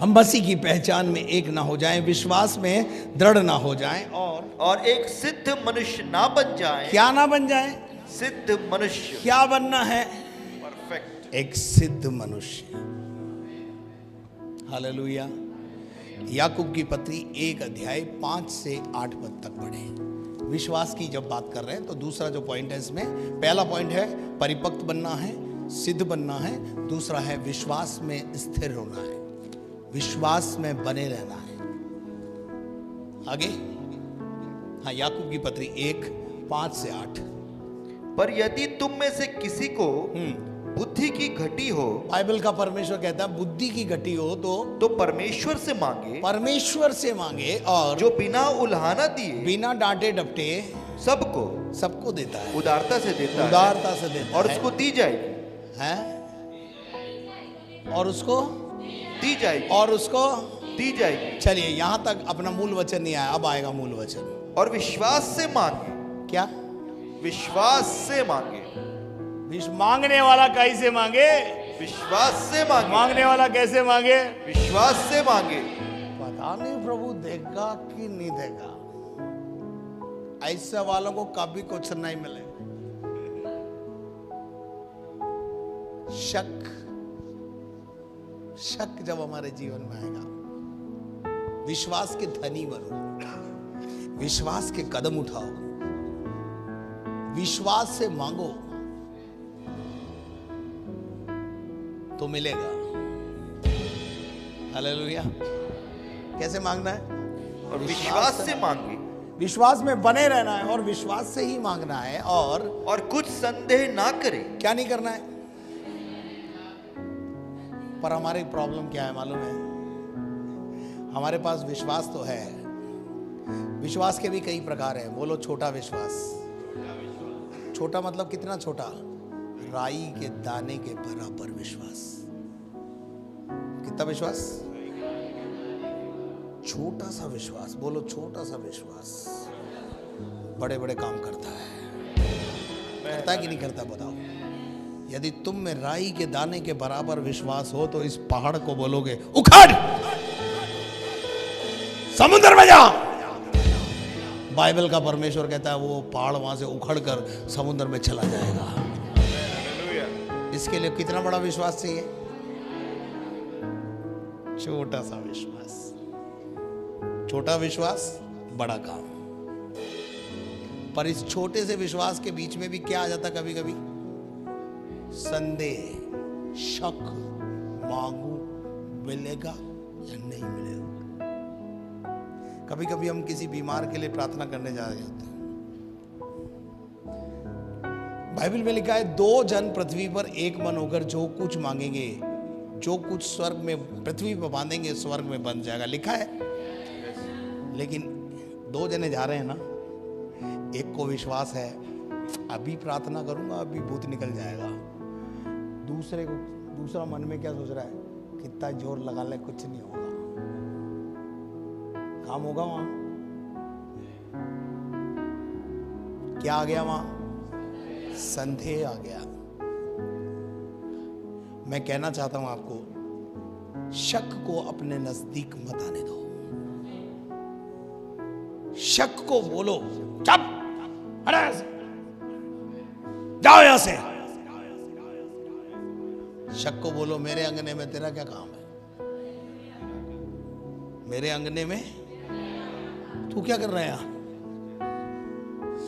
हम मसीह की पहचान में एक ना हो जाएं, विश्वास में दृढ़ ना हो जाएं, और एक सिद्ध मनुष्य ना बन जाएं। क्या ना बन जाएं? सिद्ध मनुष्य। क्या बनना है? परफेक्ट, एक सिद्ध मनुष्य। हालेलुया। याकूब की पत्री 1 अध्याय 5 से 8 पद तक पढ़े। विश्वास की जब बात कर रहे हैं तो दूसरा जो पॉइंट है इसमें, पहला पॉइंट है परिपक्व बनना है, सिद्ध बनना है। दूसरा है विश्वास में स्थिर होना है, विश्वास में बने रहना है। आगे, हाँ, याकूब की पत्री 1 5 से 8। पर यदि तुम में से किसी को बुद्धि की घटी हो, बाइबल का परमेश्वर कहता है बुद्धि की घटी हो तो परमेश्वर से मांगे, परमेश्वर से मांगे, और जो बिना उल्हाना दिए, बिना डांटे डपटे सबको देता है, उदारता से देता है, उदारता से देता और है, उसको दी जाएगी, है, और उसको दी जाएगी, और उसको दी जाएगी। चलिए, यहां तक अपना मूल वचन नहीं आया, अब आएगा मूल वचन। और विश्वास से मांगे। क्या? विश्वास से मांगे। मांगने वाला कैसे मांगे? विश्वास से मांगे। मांगने वाला कैसे मांगे? विश्वास से मांगे। पता नहीं प्रभु देगा कि नहीं देगा। ऐसे वालों को कभी कुछ नहीं मिले। शक जब हमारे जीवन में आएगा, विश्वास के धनी बनो, विश्वास के कदम उठाओ, विश्वास से मांगो तो मिलेगा। हालेलुया। कैसे मांगना है? और विश्वास से मांगे, विश्वास में बने रहना है और विश्वास से ही मांगना है, और कुछ संदेह ना करे। क्या नहीं करना है? पर हमारी प्रॉब्लम क्या है मालूम है? हमारे पास विश्वास तो है, विश्वास के भी कई प्रकार हैं। बोलो छोटा विश्वास। छोटा मतलब कितना छोटा? राई के दाने के बराबर विश्वास। कितना विश्वास? छोटा सा विश्वास। बोलो छोटा सा विश्वास बड़े बड़े काम करता है कि नहीं करता? बताओ। यदि तुम में राई के दाने के बराबर विश्वास हो तो इस पहाड़ को बोलोगे उखड़, समुद्र में जा। बाइबल का परमेश्वर कहता है वो पहाड़ वहां से उखड़कर समुद्र में चला जाएगा। इसके लिए कितना बड़ा विश्वास चाहिए? छोटा सा विश्वास। छोटा विश्वास, बड़ा काम। पर इस छोटे से विश्वास के बीच में भी क्या आ जाता? कभी कभी संदेह, शक, मांगू मिलेगा या नहीं मिलेगा। कभी कभी हम किसी बीमार के लिए प्रार्थना करने जा रहे होते हैं, बाइबल में लिखा है 2 जन पृथ्वी पर एक मन होकर जो कुछ मांगेंगे, जो कुछ स्वर्ग में पृथ्वी पर बांधेंगे स्वर्ग में बंध जाएगा, लिखा है। लेकिन 2 जने जा रहे हैं ना, एक को विश्वास है अभी प्रार्थना करूंगा अभी भूत निकल जाएगा, दूसरा मन में क्या सोच रहा है, कितना जोर लगा ले कुछ नहीं होगा, काम होगा। वहां क्या आ गया, वहां संदेह आ गया। मैं कहना चाहता हूं आपको, शक को अपने नजदीक मत आने दो। शक को बोलो चुप, हट जाओ यहां से। शक को बोलो मेरे अंगने में तेरा क्या काम है, मेरे अंगने में तू क्या कर रहा है यहां।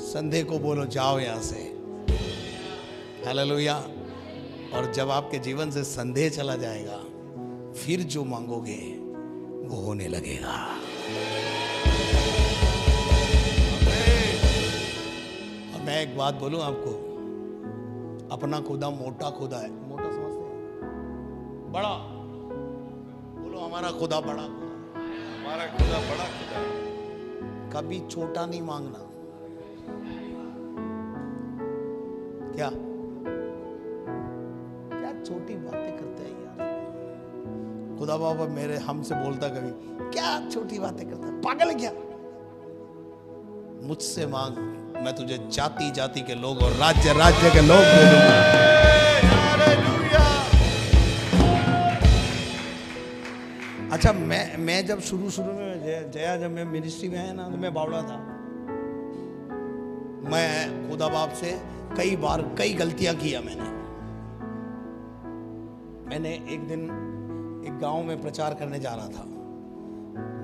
संदेह को बोलो जाओ यहां से। हालेलुया। और जब आपके जीवन से संदेह चला जाएगा, फिर जो मांगोगे वो होने लगेगा। और मैं एक बात बोलूं आपको, अपना खुदा मोटा खुदा है, मोटा समझते हैं, बड़ा बोलो हमारा खुदा बड़ा खुदा, हमारा खुदा बड़ा खुदा है। कभी छोटा नहीं मांगना। क्या छोटी बातें करते हैं यार। खुदा बाबा मेरे हमसे बोलता कभी, क्या छोटी बातें करता है, पागल है क्या। मुझसे मांग, मैं तुझे जाति जाति के लोग और राज्य राज्य के लोग दे दूंगा। अच्छा, मैं जब शुरू में जया जब मैं मिनिस्ट्री में आया ना, तो मैं बावड़ा था। मैं खुदा बाप से कई बार कई गलतियां किया। मैंने एक दिन एक गांव में प्रचार करने जा रहा था,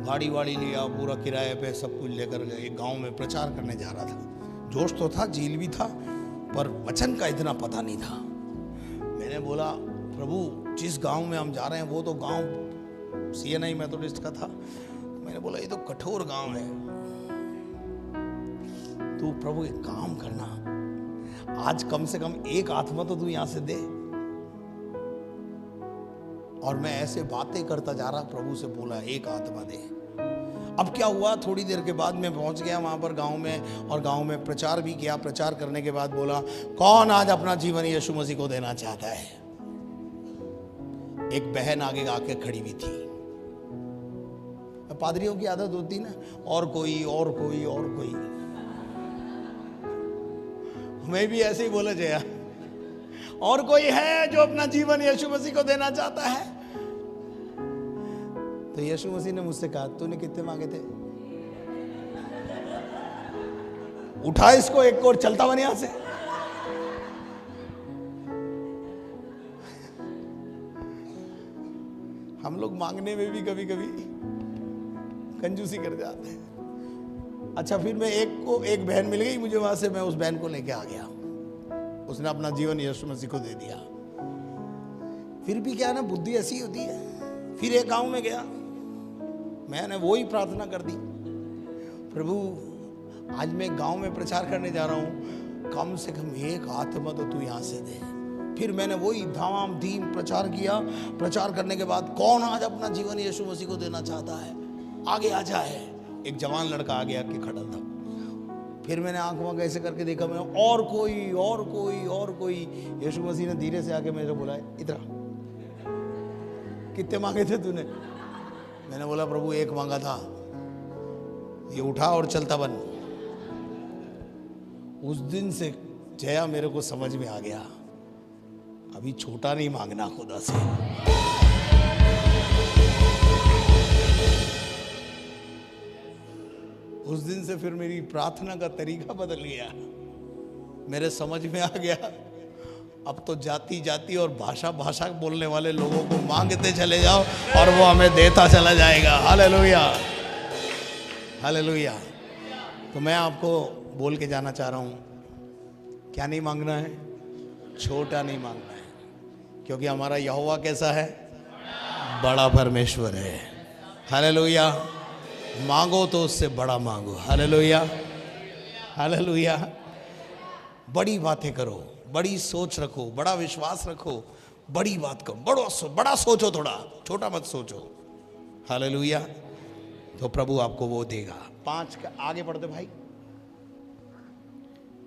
गाड़ी वाड़ी लिया, पूरा किराए पे सब कुछ लेकर एक गांव में प्रचार करने जा रहा था। जोश तो था, झील भी था, पर वचन का इतना पता नहीं था। मैंने बोला प्रभु जिस गांव में हम जा रहे हैं वो तो गांव CNI मेथोडिस्ट का था। मैंने बोला ये तो कठोर गांव है, तू प्रभु एक काम करना, आज कम से कम एक आत्मा तो तू यहां से दे। और मैं ऐसे बातें करता जा रहा, प्रभु से बोला एक आत्मा दे। अब क्या हुआ, थोड़ी देर के बाद मैं पहुंच गया वहां पर गांव में, और गांव में प्रचार भी किया। प्रचार करने के बाद बोला कौन आज अपना जीवन यीशु मसीह को देना चाहता है। एक बहन आगे आके खड़ी हुई थी। पादरियों की आदत होती ना, और कोई और कोई और कोई। मैं भी ऐसे ही बोला जया, और कोई है जो अपना जीवन यीशु मसीह को देना चाहता है। तो यीशु मसीह ने मुझसे कहा तूने कितने मांगे थे, उठा इसको एक को और चलता बन यहां से। हम लोग मांगने में भी कभी कभी कंजूसी कर जाते हैं। अच्छा, फिर मैं एक बहन मिल गई मुझे वहां से, मैं उस बहन को लेके आ गया। उसने अपना जीवन यीशु मसीह को दे दिया। फिर भी क्या ना, बुद्धि ऐसी होती है। फिर एक गांव में गया, मैंने वो ही प्रार्थना कर दी, प्रभु आज मैं गांव में प्रचार करने जा रहा हूं, कम से कम एक आत्मा तो तू यहां से दे। फिर मैंने वही धाम धीम प्रचार किया। प्रचार करने के बाद कौन आज अपना जीवन यीशु मसीह को देना चाहता है, आगे आ जाए। एक जवान लड़का आगे आके खड़ा था। फिर मैंने आंख वाँख ऐसे करके देखा, मैंने और कोई और कोई और कोई। यीशु मसीह ने धीरे से आके मेरे को बोला इधर कितने मांगे थे तूने। मैंने बोला प्रभु एक मांगा था, ये उठा और चलता बन। उस दिन से जया मेरे को समझ में आ गया, अभी छोटा नहीं मांगना खुदा से। उस दिन से फिर मेरी प्रार्थना का तरीका बदल गया। मेरे समझ में आ गया, अब तो जाति जाति और भाषा भाषा बोलने वाले लोगों को मांगते चले जाओ और वो हमें देता चला जाएगा। Hallelujah, hallelujah. तो मैं आपको बोल के जाना चाह रहा हूँ, क्या नहीं मांगना है, छोटा नहीं मांगना है, क्योंकि हमारा यहोवा कैसा है, बड़ा परमेश्वर है। हालेलुया। मांगो तो उससे बड़ा मांगो। Hallelujah, hallelujah. बड़ी बातें करो। बड़ी सोच रखो, बड़ा विश्वास रखो, बड़ी बात करो, बड़ा सोचो, थोड़ा छोटा मत सोचो। हालेलुया। तो प्रभु आपको वो देगा। 5 का आगे पढ़ते भाई।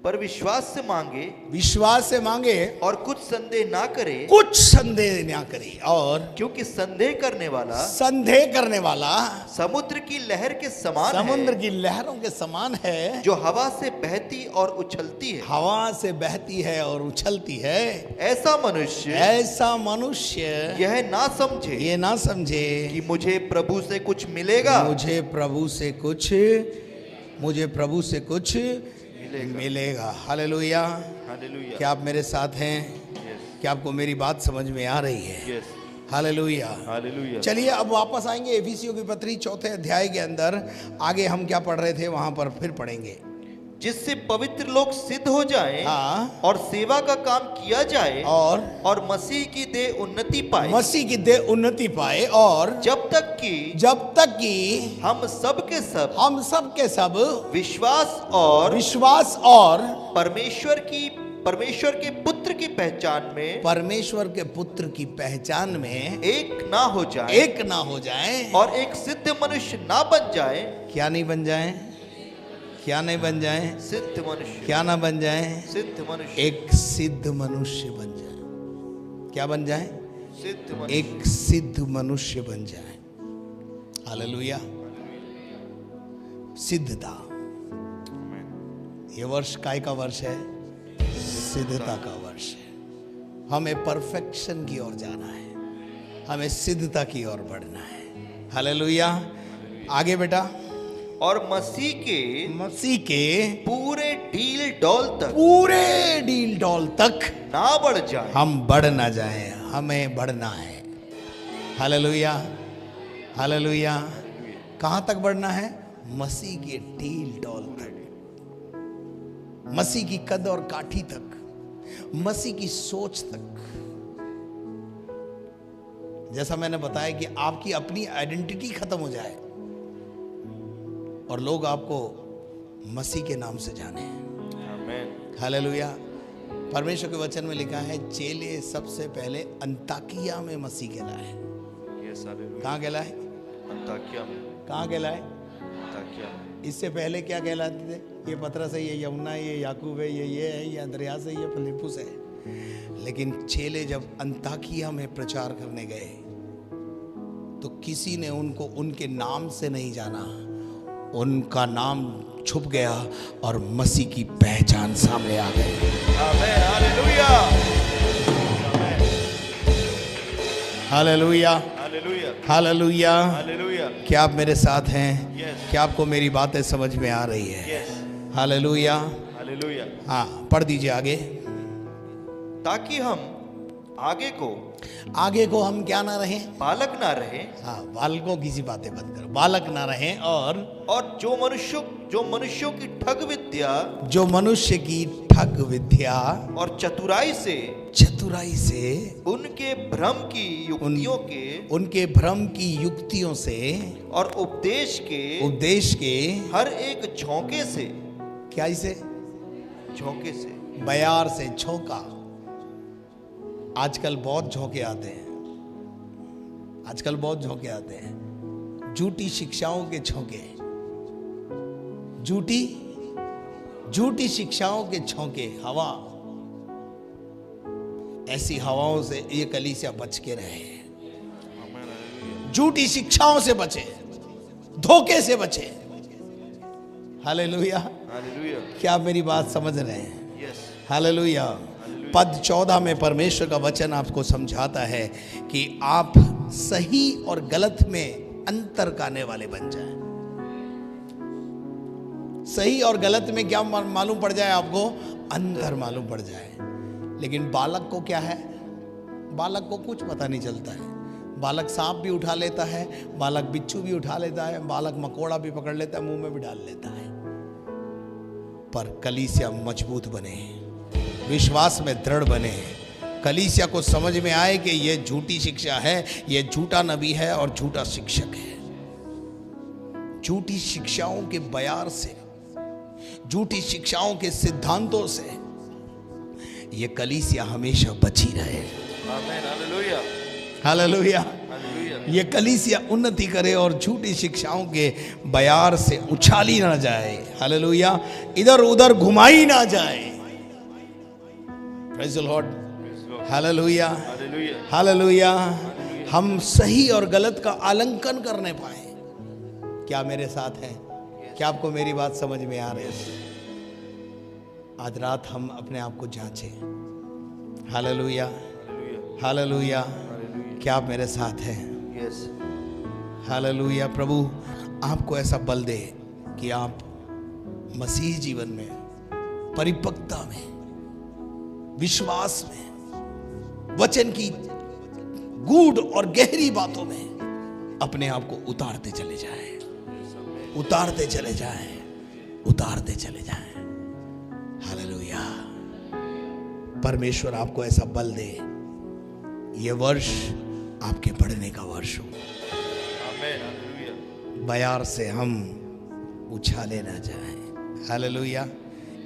पर विश्वास से मांगे, विश्वास से मांगे और कुछ संदेह ना करे, कुछ संदेह ना करे, और क्योंकि संदेह करने वाला समुद्र की लहर के समान समुद्र है, की लहरों के समान है, जो हवा से बहती और उछलती है। हवा से बहती है और उछलती है। ऐसा मनुष्य यह ना समझे, ये ना समझे कि मुझे प्रभु से कुछ मिलेगा, मुझे प्रभु से कुछ मिलेगा। हालेलुया। हालेलुया। क्या आप मेरे साथ हैं? क्या आपको मेरी बात समझ में आ रही है? हालेलुया। हालेलुया। चलिए अब वापस आएंगे एफिसियों की पत्री 4 अध्याय के अंदर। आगे हम क्या पढ़ रहे थे वहां पर फिर पढ़ेंगे। जिससे पवित्र लोग सिद्ध हो जाएं, हाँ, और सेवा का काम किया जाए, और मसीह की देह उन्नति पाए, और जब तक कि हम सब के सब विश्वास और परमेश्वर के पुत्र की पहचान में एक ना हो जाए, और एक सिद्ध मनुष्य ना बन जाए। क्या नहीं बन जाए? सिद्ध मनुष्य। क्या ना बन जाए? सिद्ध मनुष्य। एक सिद्ध मनुष्य बन जाए। क्या बन जाए? सिद्ध मनुष्य। एक सिद्ध मनुष्य बन जाए। हालेलुया। सिद्धता। ये वर्ष काय का वर्ष है? सिद्धता का वर्ष है। हमें परफेक्शन की ओर जाना है, हमें सिद्धता की ओर बढ़ना है। हालेलुया। आगे बेटा। और मसीह के पूरे डील डौल तक ना बढ़ जाए, हम बढ़ ना जाए, हमें बढ़ना है। हालेलुया। हालेलुया। कहां तक बढ़ना है? मसीह के डील डौल तक, मसीह की कद और काठी तक, मसीह की सोच तक। जैसा मैंने बताया कि आपकी अपनी आइडेंटिटी खत्म हो जाए और लोग आपको मसीह के नाम से जाने। आमीन। हालेलुया। परमेश्वर के वचन में लिखा है चेले सबसे पहले अंताकिया में मसीह कहलाए। कहाँ कहलाए? अंताकिया में। कहाँ कहलाए? अंताकिया में। इससे पहले क्या कहलाते थे? ये पतरस है, ये यमुना है, ये याकूब है, ये है, ये अंद्रयास है, ये फिलिप्पुस है। लेकिन चेले जब अंताकिया में प्रचार करने गए तो किसी ने उनको उनके नाम से नहीं जाना, उनका नाम छुप गया और मसीह की पहचान सामने आ गई। आमीन। Hallelujah. Hallelujah. Hallelujah. Hallelujah. Hallelujah. क्या आप मेरे साथ हैं? Yes. क्या आपको मेरी बातें समझ में आ रही है? Yes. हालेलुया। हालेलुया। हाँ, पढ़ दीजिए आगे। ताकि हम आगे को हम क्या ना रहें? बालक ना रहे। हाँ, बालकों की सी बातें बंद करो। बालक ना रहें, और जो मनुष्यों की ठग विद्या और चतुराई से उनके भ्रम की युक्तियों से और उपदेश के हर एक झोंके से, क्या इसे? झोंके से, बयार से, झोंका। आजकल बहुत झोंके आते हैं, झूठी शिक्षाओं के झोंके, झूठी शिक्षाओं के झोंके, हवा। ऐसी हवाओं से ये कलीसिया बच के रहे। झूठी शिक्षाओं से बचे, धोखे से बचे। हालेलुया। हालेलुया। क्या आप मेरी बात समझ रहे हैं? Yes. हालेलुया। पद 14 में परमेश्वर का वचन आपको समझाता है कि आप सही और गलत में अंतर करने वाले बन जाएं। सही और गलत में क्या मालूम पड़ जाए आपको? अंतर मालूम पड़ जाए। लेकिन बालक को क्या है? बालक को कुछ पता नहीं चलता है। बालक सांप भी उठा लेता है, बालक बिच्छू भी उठा लेता है, बालक मकोड़ा भी पकड़ लेता है, मुंह में भी डाल लेता है। पर कलीसिया मजबूत बने, विश्वास में दृढ़ बने, कलीसिया को समझ में आए कि यह झूठी शिक्षा है, यह झूठा नबी है और झूठा शिक्षक है। झूठी शिक्षाओं के बयार से, झूठी शिक्षाओं के सिद्धांतों से ये कलीसिया हमेशा बची रहे। आमीन, हालेलुया, हालेलुया। हालेलुया। ये कलीसिया उन्नति करे और झूठी शिक्षाओं के बयार से उछाली ना जाए। हालेलुया। इधर उधर घुमाई ना जाए। Praise the Lord. Hallelujah, hallelujah, hallelujah. हम सही और गलत का आलंकन करने पाए। क्या मेरे साथ हैं? क्या आपको मेरी बात समझ में आ रही है? आज रात हम अपने आप को जांचें। Hallelujah, hallelujah. क्या आप मेरे साथ हैं? यस। हालेलुया। प्रभु आपको ऐसा बल दे कि आप मसीह जीवन में, परिपक्वता में, विश्वास में, वचन की गूढ़ और गहरी बातों में अपने आप को उतारते चले जाएं, उतारते चले जाएं, उतारते चले जाएं। हालेलुया। परमेश्वर आपको ऐसा बल दे, ये वर्ष आपके बढ़ने का वर्ष हो। आमीन, हालेलुया। बयार से हम उछाले ना जाएं। हालेलुया।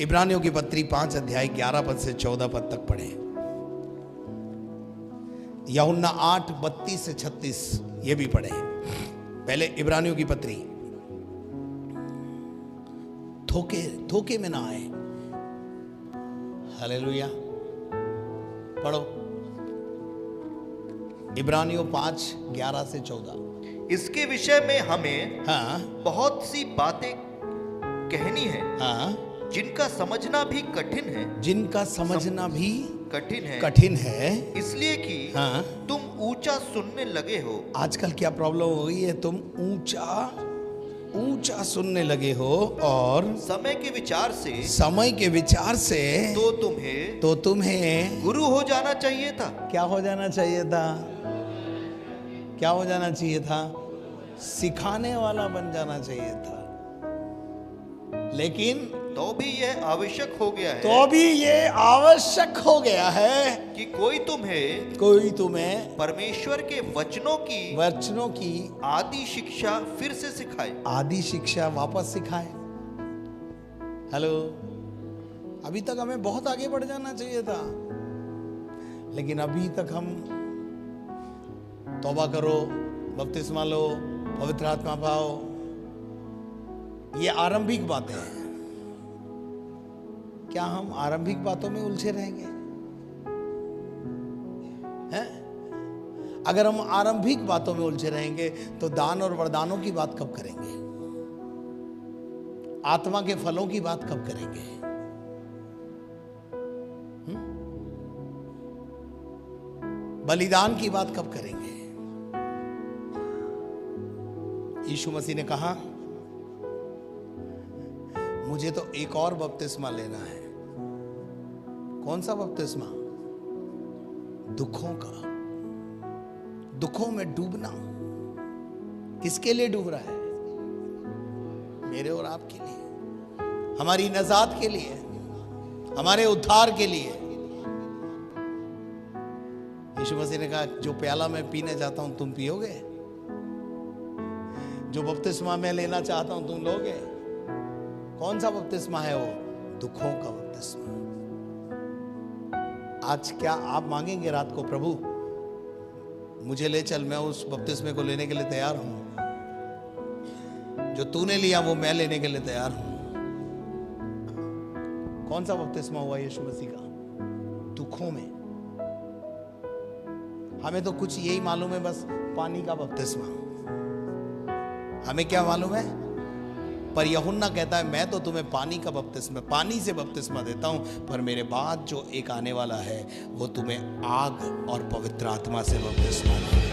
इब्रानियों की पत्री 5 अध्याय 11 पद से 14 पद तक पढ़े। यूहन्ना 8 32 से 36 ये भी पढ़े। पहले इब्रानियों की पत्री। धोखे में ना आए। हालेलुया। पढ़ो इब्रानियों 5 11 से 14। इसके विषय में हमें हाँ बहुत सी बातें कहनी है, हाँ, जिनका समझना भी कठिन है, जिनका समझना भी कठिन है। इसलिए कि हाँ। तुम ऊंचा सुनने लगे हो। आजकल क्या प्रॉब्लम हो गई है? तुम ऊंचा सुनने लगे हो और समय के विचार से तो तुम्हें गुरु हो जाना चाहिए था। क्या हो जाना चाहिए था? क्या हो जाना चाहिए था? सिखाने वाला बन जाना चाहिए था। लेकिन तो भी यह आवश्यक हो गया है, कि कोई तुम्हें परमेश्वर के वचनों की आदि शिक्षा फिर से सिखाए। आदि शिक्षा वापस सिखाए। हेलो। अभी तक हमें बहुत आगे बढ़ जाना चाहिए था, लेकिन अभी तक हम तौबा करो, बपतिस्मा लो, पवित्र आत्मा पाओ, ये आरंभिक बातें हैं। क्या हम आरंभिक बातों में उलझे रहेंगे? हैं? अगर हम आरंभिक बातों में उलझे रहेंगे तो दान और वरदानों की बात कब करेंगे? आत्मा के फलों की बात कब करेंगे? बलिदान की बात कब करेंगे? यीशु मसीह ने कहा, मुझे तो एक और बपतिस्मा लेना है। कौन सा बपतिस्मा? दुखों का। दुखों में डूबना। किसके लिए डूब रहा है? मेरे और आपके लिए, हमारी नजात के लिए, हमारे उद्धार के लिए। यीशु मसीह ने कहा, जो प्याला मैं पीने चाहता हूं तुम पियोगे? जो बपतिस्मा मैं लेना चाहता हूं तुम लोगे? कौन सा बपतिस्मा है वो? दुखों का बपतिस्मा। आज क्या आप मांगेंगे रात को, प्रभु मुझे ले चल, मैं उस बपतिस्मे को लेने के लिए तैयार हूं, जो तूने लिया वो मैं लेने के लिए तैयार हूं। कौन सा बपतिस्मा हुआ यीशु मसीह का? दुखों में। हमें तो कुछ यही मालूम है, बस पानी का बपतिस्मा। हमें क्या मालूम है? पर यूहन्ना कहता है, मैं तो तुम्हें पानी से बपतिस्मा देता हूं, पर मेरे बाद जो एक आने वाला है वो तुम्हें आग और पवित्र आत्मा से बपतिस्मा देगा।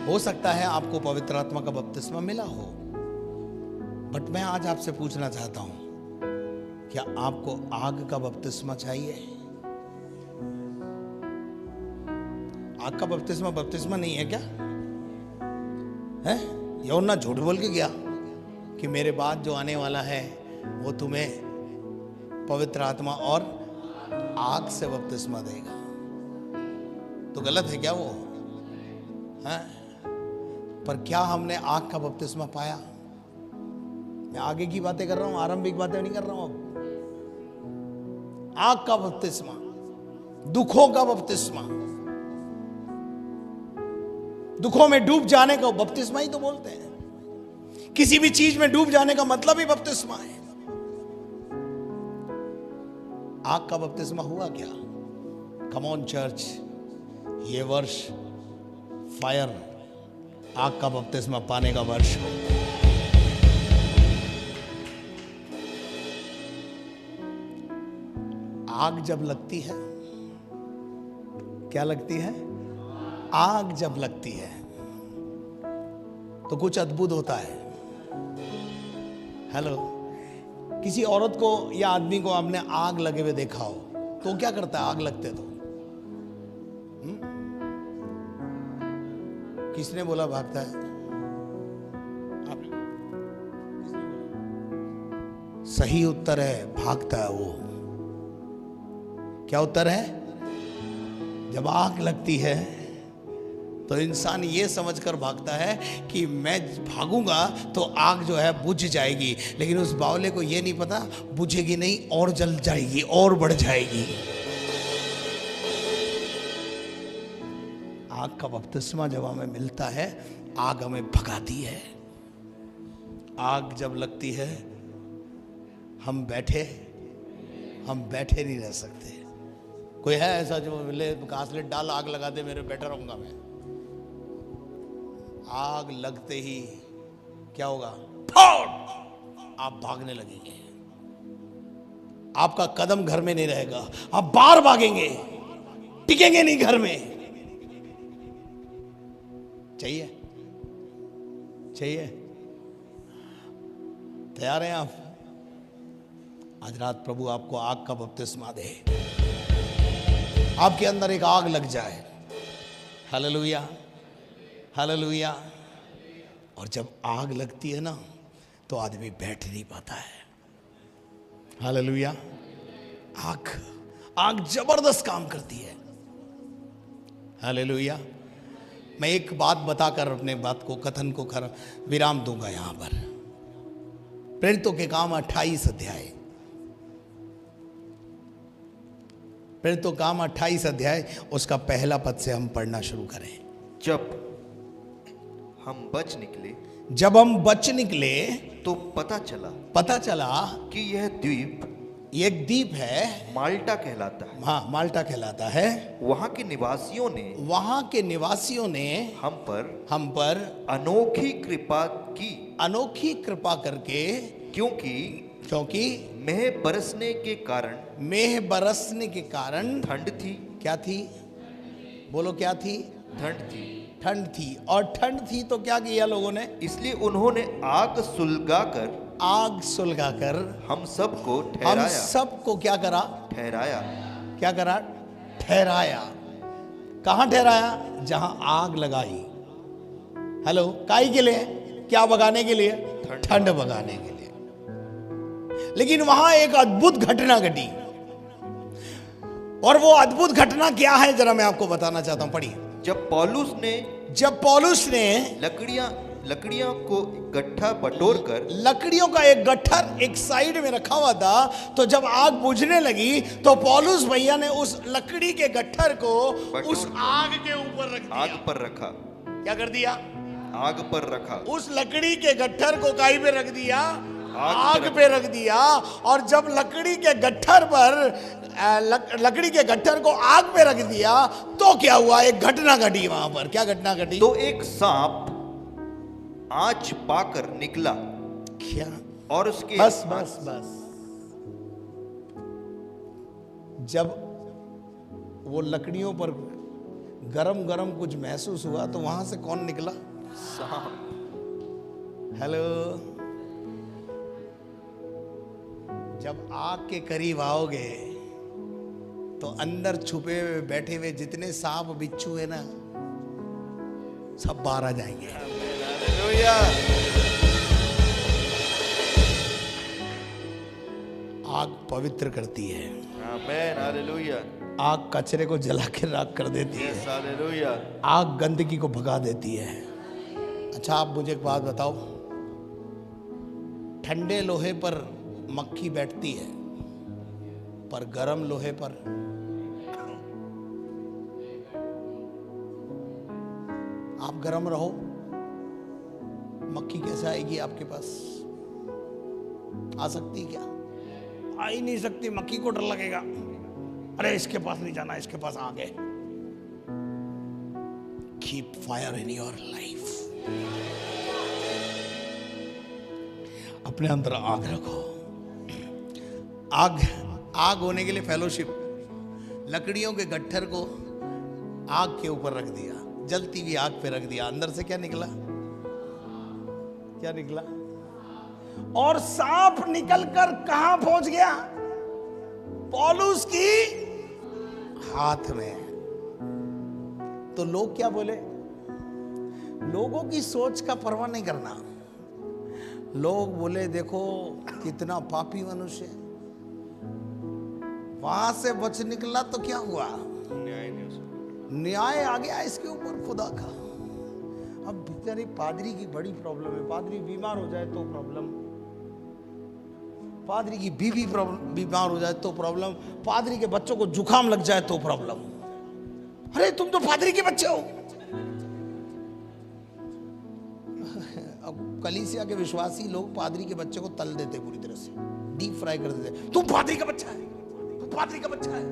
हो सकता है आपको पवित्र आत्मा का बपतिस्मा मिला हो, बट मैं आज आपसे पूछना चाहता हूं, क्या आपको आग का बपतिस्मा चाहिए? आग का बपतिस्मा नहीं है क्या? है? यूहन्ना झूठ बोल के गया कि मेरे बाद जो आने वाला है वो तुम्हें पवित्र आत्मा और आग से बपतिस्मा देगा। तो गलत है क्या वो? है? पर क्या हमने आग का बपतिस्मा पाया? मैं आगे की बातें कर रहा हूं, आरंभिक बातें नहीं कर रहा हूं। अब आग का बपतिस्मा, दुखों का बपतिस्मा, दुखों में डूब जाने का बपतिस्मा ही तो बोलते हैं। किसी भी चीज में डूब जाने का मतलब ही बपतिस्मा है। आग का बपतिस्मा हुआ क्या? कम ऑन चर्च, ये वर्ष फायर, आग का बपतिस्मा पाने का वर्ष हो। आग जब लगती है, क्या लगती है? आग जब लगती है तो कुछ अद्भुत होता है। हेलो, किसी औरत को या आदमी को आपने आग लगे हुए देखा हो तो क्या करता है? आग लगते तो किसने बोला भागता है? सही उत्तर है भागता है वो। क्या उत्तर है? जब आग लगती है तो इंसान ये समझकर भागता है कि मैं भागूंगा तो आग जो है बुझ जाएगी, लेकिन उस बावले को ये नहीं पता बुझेगी नहीं और जल जाएगी और बढ़ जाएगी। आग का बपतिस्मा जब हमें मिलता है, आग हमें भगाती है। आग जब लगती है हम बैठे नहीं रह सकते। कोई है ऐसा जो मिले घासलेट डाल आग लगा दे, मेरे बैठा रहूंगा मैं? आग लगते ही क्या होगा? आप भागने लगेंगे। आपका कदम घर में नहीं रहेगा, आप बाहर भागेंगे, टिकेंगे नहीं घर में। चाहिए तैयार हैं आप? आज रात प्रभु आपको आग का बपतिस्मा दे, आपके अंदर एक आग लग जाए। Hallelujah, hallelujah. और जब आग लगती है ना तो आदमी बैठ नहीं पाता है। हालेलुया। आग जबरदस्त काम करती है। हालेलुया। मैं एक बात बताकर अपने बात को कथन को विराम दूंगा यहां पर। प्रेरितों के काम 28 अध्याय, प्रेरितों काम 28 अध्याय उसका पहला पद से हम पढ़ना शुरू करें। जब हम बच निकले तो पता चला कि यह द्वीप एक द्वीप है, माल्टा कहलाता है। हाँ, माल्टा कहलाता है। वहां के निवासियों ने हम पर अनोखी कृपा करके, क्योंकि मेह बरसने के कारण ठंड थी। क्या थी? बोलो क्या थी? ठंड थी। और ठंड थी तो क्या किया लोगों ने? इसलिए उन्होंने आग सुलगाकर हम सबको क्या करा? ठहराया। कहां ठहराया? जहां आग लगाई। हेलो, काई के लिए? क्या भगाने के लिए? ठंड भगाने के लिए। लेकिन वहां एक अद्भुत घटना घटी, और वो अद्भुत घटना क्या है जरा मैं आपको बताना चाहता हूं। पढ़िए। जब पौलुस ने लकड़ियां को गट्ठा बटोरकर, लकड़ियों का एक गट्ठर एक साइड में रखा हुआ था, तो जब आग बुझने लगी तो पौलुस भैया ने उस लकड़ी के गट्ठर को उस आग के ऊपर रखा। क्या कर दिया? आग पर रखा। उस लकड़ी के गट्ठर को काई पे रख दिया? आग पे रख दिया। और जब लकड़ी के गट्ठर को आग पे रख दिया तो क्या हुआ? एक घटना घटी वहां पर। क्या घटना घटी? तो एक सांप आंच पाकर निकला। क्या? और उसके बस जब वो लकड़ियों पर गरम कुछ महसूस हुआ तो वहां से कौन निकला? सांप। हेलो, जब आग के करीब आओगे तो अंदर छुपे हुए बैठे हुए जितने सांप बिच्छू है ना, सब बाहर आ जाएंगे। हालेलुया। आग पवित्र करती है। आमीन, हालेलुया। आग कचरे को जला के राख कर देती है। हालेलुया। आग गंदगी को भगा देती है। अच्छा, आप मुझे एक बात बताओ, ठंडे लोहे पर मक्खी बैठती है, पर गरम लोहे पर आप गरम रहो, मक्खी कैसे आएगी आपके पास? आ सकती क्या? आ ही नहीं सकती। मक्खी को डर लगेगा, अरे इसके पास नहीं जाना, इसके पास आ गए। Keep fire in your life. अपने अंदर आग रखो। आग होने के लिए फेलोशिप। लकड़ियों के गट्ठर को आग के ऊपर रख दिया, जलती हुई आग पे रख दिया। अंदर से क्या निकला? क्या निकला? और सांप निकलकर कहां पहुंच गया? पौलुस की हाथ में। तो लोग क्या बोले? लोगों की सोच का परवाह नहीं करना। लोग बोले देखो कितना पापी मनुष्य है, वहां से बच निकला तो क्या हुआ? न्याय आ गया इसके ऊपर खुदा का। अब बेचारे पादरी की बड़ी प्रॉब्लम है। पादरी बीमार हो जाए तो प्रॉब्लम, पादरी की बीवी बीमार हो जाए तो प्रॉब्लम, पादरी के बच्चों को जुकाम लग जाए तो प्रॉब्लम। अरे तुम तो पादरी के बच्चे हो। अब कलीसिया के विश्वासी लोग पादरी के बच्चे को तल देते, पूरी तरह से डीप फ्राई कर देते। तुम पादरी का बच्चा है, तुम पादरी का बच्चा है।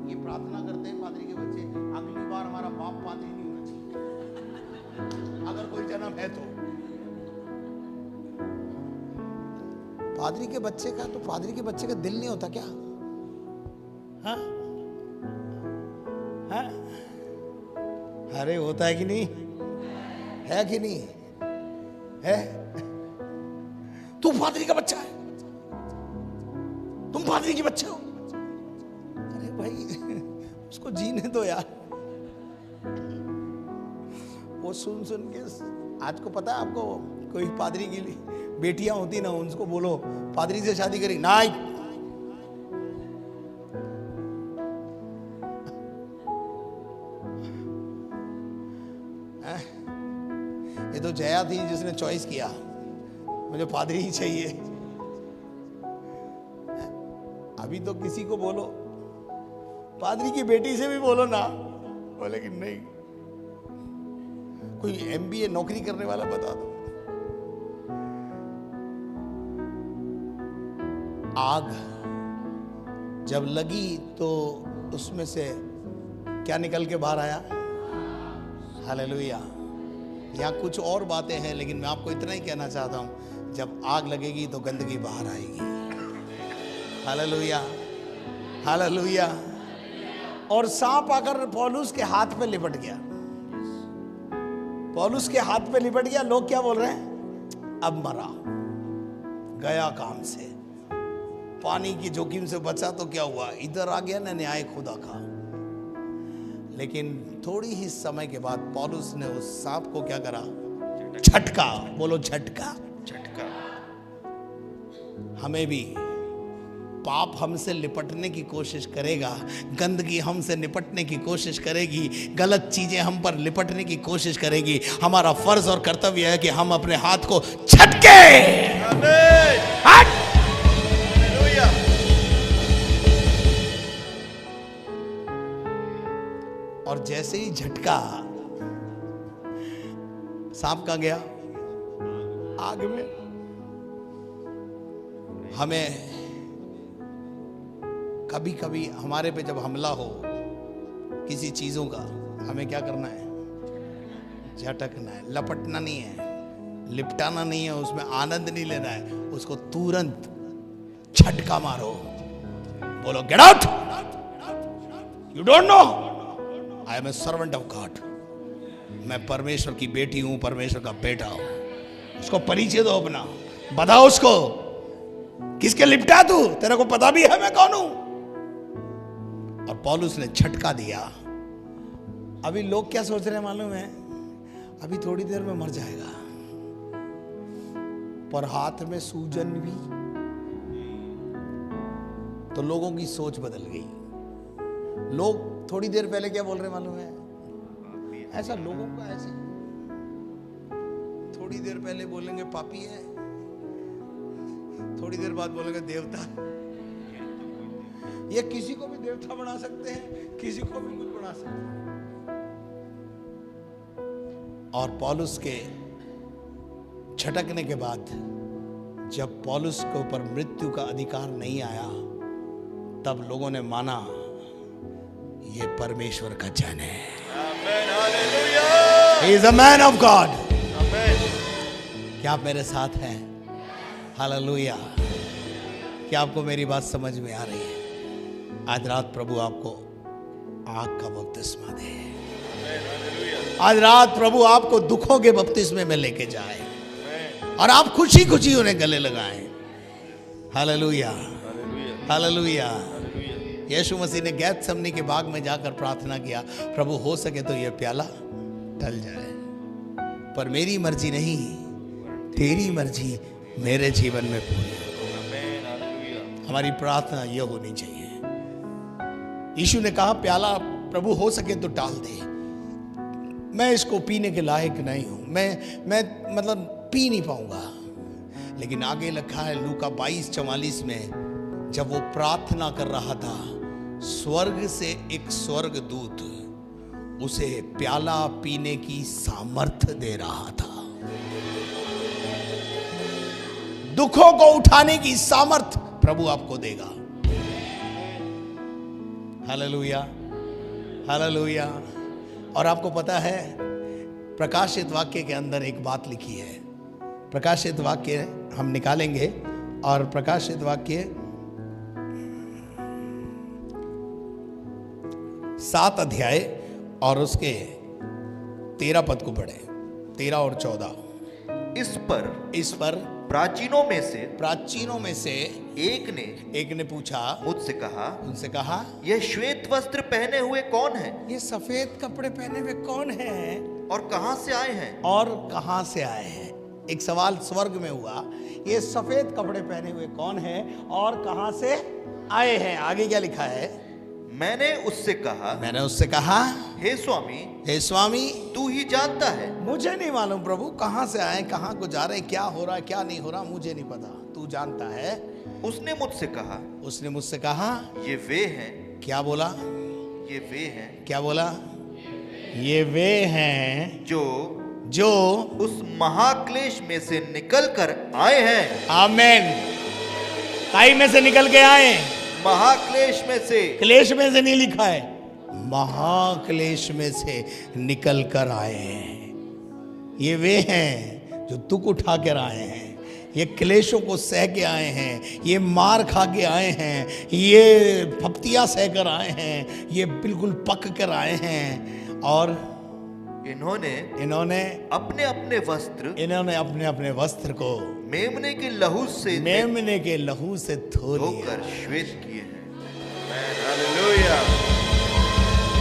ये प्रार्थना करते हैं पादरी के बच्चे, अगली बार हमारा बाप पादरी नहीं होना चाहिए, अगर कोई जन्म है तो। पादरी के बच्चे का, तो पादरी के बच्चे का दिल नहीं होता क्या? हाँ? हाँ? अरे होता है कि नहीं? है कि नहीं है? तू पादरी का बच्चा है, तुम पादरी के बच्चे हो। अरे भाई उसको जीने दो यार। वो सुन सुन के आज को पता है आपको, कोई पादरी की बेटियां होती ना, उनको बोलो पादरी से शादी करी ना। ये तो जया थी जिसने चॉइस किया, मुझे पादरी ही चाहिए। अभी तो किसी को बोलो पादरी की बेटी से भी बोलो ना, बोले कि नहीं, कोई एमबीए नौकरी करने वाला बता दो। आग जब लगी तो उसमें से क्या निकल के बाहर आया? हालेलुया। यहाँ कुछ और बातें हैं, लेकिन मैं आपको इतना ही कहना चाहता हूं, जब आग लगेगी तो गंदगी बाहर आएगी। Hallelujah, hallelujah. और सांप आकर पौलुस के हाथ पे लिपट गया। पौलुस के हाथ पे लिपट गया। लोग क्या बोल रहे हैं? अब मरा, गया काम से, पानी की जोखिम से बचा तो क्या हुआ, इधर आ गया ना न्याय खुदा का। लेकिन थोड़ी ही समय के बाद पौलुस ने उस सांप को क्या करा? झटका। बोलो झटका। झटका। हमें भी पाप हमसे निपटने की कोशिश करेगा, गंदगी हमसे निपटने की कोशिश करेगी, गलत चीजें हम पर निपटने की कोशिश करेगी। हमारा फर्ज और कर्तव्य है कि हम अपने हाथ को झटके। हट। और जैसे ही झटका, सांप का गया आग में। हमें कभी कभी हमारे पे जब हमला हो किसी चीजों का, हमें क्या करना है? झटकना है। लपटना नहीं है, लिपटाना नहीं है, उसमें आनंद नहीं लेना है, उसको तुरंत झटका मारो। बोलो get out, you don't know I am a servant of God. मैं परमेश्वर की बेटी हूं, परमेश्वर का बेटा हूं। उसको परिचय दो अपना, बताओ उसको किसके लिपटा तू, तेरे को पता भी है मैं कौन हूं। और पौलुस ने झटका दिया। अभी लोग क्या सोच रहे हैं मालूम है? अभी थोड़ी देर में मर जाएगा, पर हाथ में सूजन भी। तो लोगों की सोच बदल गई। लोग थोड़ी देर पहले क्या बोल रहे मालूम है? ऐसा लोगों का ऐसे थोड़ी देर पहले बोलेंगे पापी है, थोड़ी देर बाद बोलेंगे देवता। ये किसी को भी देवता बना सकते हैं, किसी को भी कुछ बना सकते हैं। और पौलुस के छटकने के बाद जब पौलुस के ऊपर मृत्यु का अधिकार नहीं आया, तब लोगों ने माना ये परमेश्वर का जन है। Amen. Hallelujah. He is a man of God. Amen. क्या आप मेरे साथ हैं? हालेलुया। क्या आपको मेरी बात समझ में आ रही है? आज रात प्रभु आपको आग का बपतिस्मा दे। Amen. Hallelujah. आज रात प्रभु आपको दुखों के बपतिस्मे में लेके जाए Amen. और आप खुशी खुशी उन्हें गले लगाएं। Hallelujah, Hallelujah. हालेलुया। Hallelujah. यीशु मसीह ने गेत्सेमनी के बाग में जाकर प्रार्थना किया, प्रभु हो सके तो यह प्याला टल जाए, पर मेरी मर्जी नहीं, तेरी मर्जी मेरे जीवन में पूरी हो। Amen. Hallelujah. हमारी प्रार्थना यह होनी चाहिए। यीशु ने कहा प्याला प्रभु हो सके तो टाल दे, मैं इसको पीने के लायक नहीं हूं, मैं मतलब पी नहीं पाऊंगा। लेकिन आगे लिखा है लूका 22:44 में, जब वो प्रार्थना कर रहा था, स्वर्ग से एक स्वर्गदूत उसे प्याला पीने की सामर्थ्य दे रहा था। दुखों को उठाने की सामर्थ्य प्रभु आपको देगा। Hallelujah, hallelujah. और आपको पता है प्रकाशित वाक्य के अंदर एक बात लिखी है। प्रकाशित वाक्य हम निकालेंगे और प्रकाशित वाक्य 7 अध्याय और उसके 13 पद को पढ़े, 13 और 14। इस पर प्राचीनों में से एक ने पूछा, उनसे कहा यह श्वेत वस्त्र पहने हुए कौन है? ये सफेद कपड़े पहने हुए कौन है और कहां से आए हैं? और कहां से आए हैं? एक सवाल स्वर्ग में हुआ, ये सफेद कपड़े पहने हुए कौन है और कहां से आए हैं? आगे क्या लिखा है? मैंने उससे कहा, हे स्वामी, तू ही जानता है। मुझे नहीं मालूम प्रभु, कहां से आए, कहां को जा रहे, क्या हो रहा, क्या नहीं हो रहा, मुझे नहीं पता, तू जानता है। उसने मुझसे कहा, ये वे हैं। क्या बोला? ये वे हैं। क्या बोला? ये वे हैं जो उस महाक्लेश में से निकल कर आए हैं। आमेन। काई में से निकल के आए, महाक्लेश में से। क्लेश में से नहीं लिखा है, महाक्लेश में से निकल कर आए हैं। ये वे हैं जो दुख उठा कर आए हैं, ये क्लेशों को सह के आए हैं, ये मार खा के आए हैं, ये फप्तियां सह कर आए हैं, ये बिल्कुल पक कर आए हैं। और इन्होंने अपने अपने वस्त्र को मेमने के लहू से धोकर श्वेत किए हैं।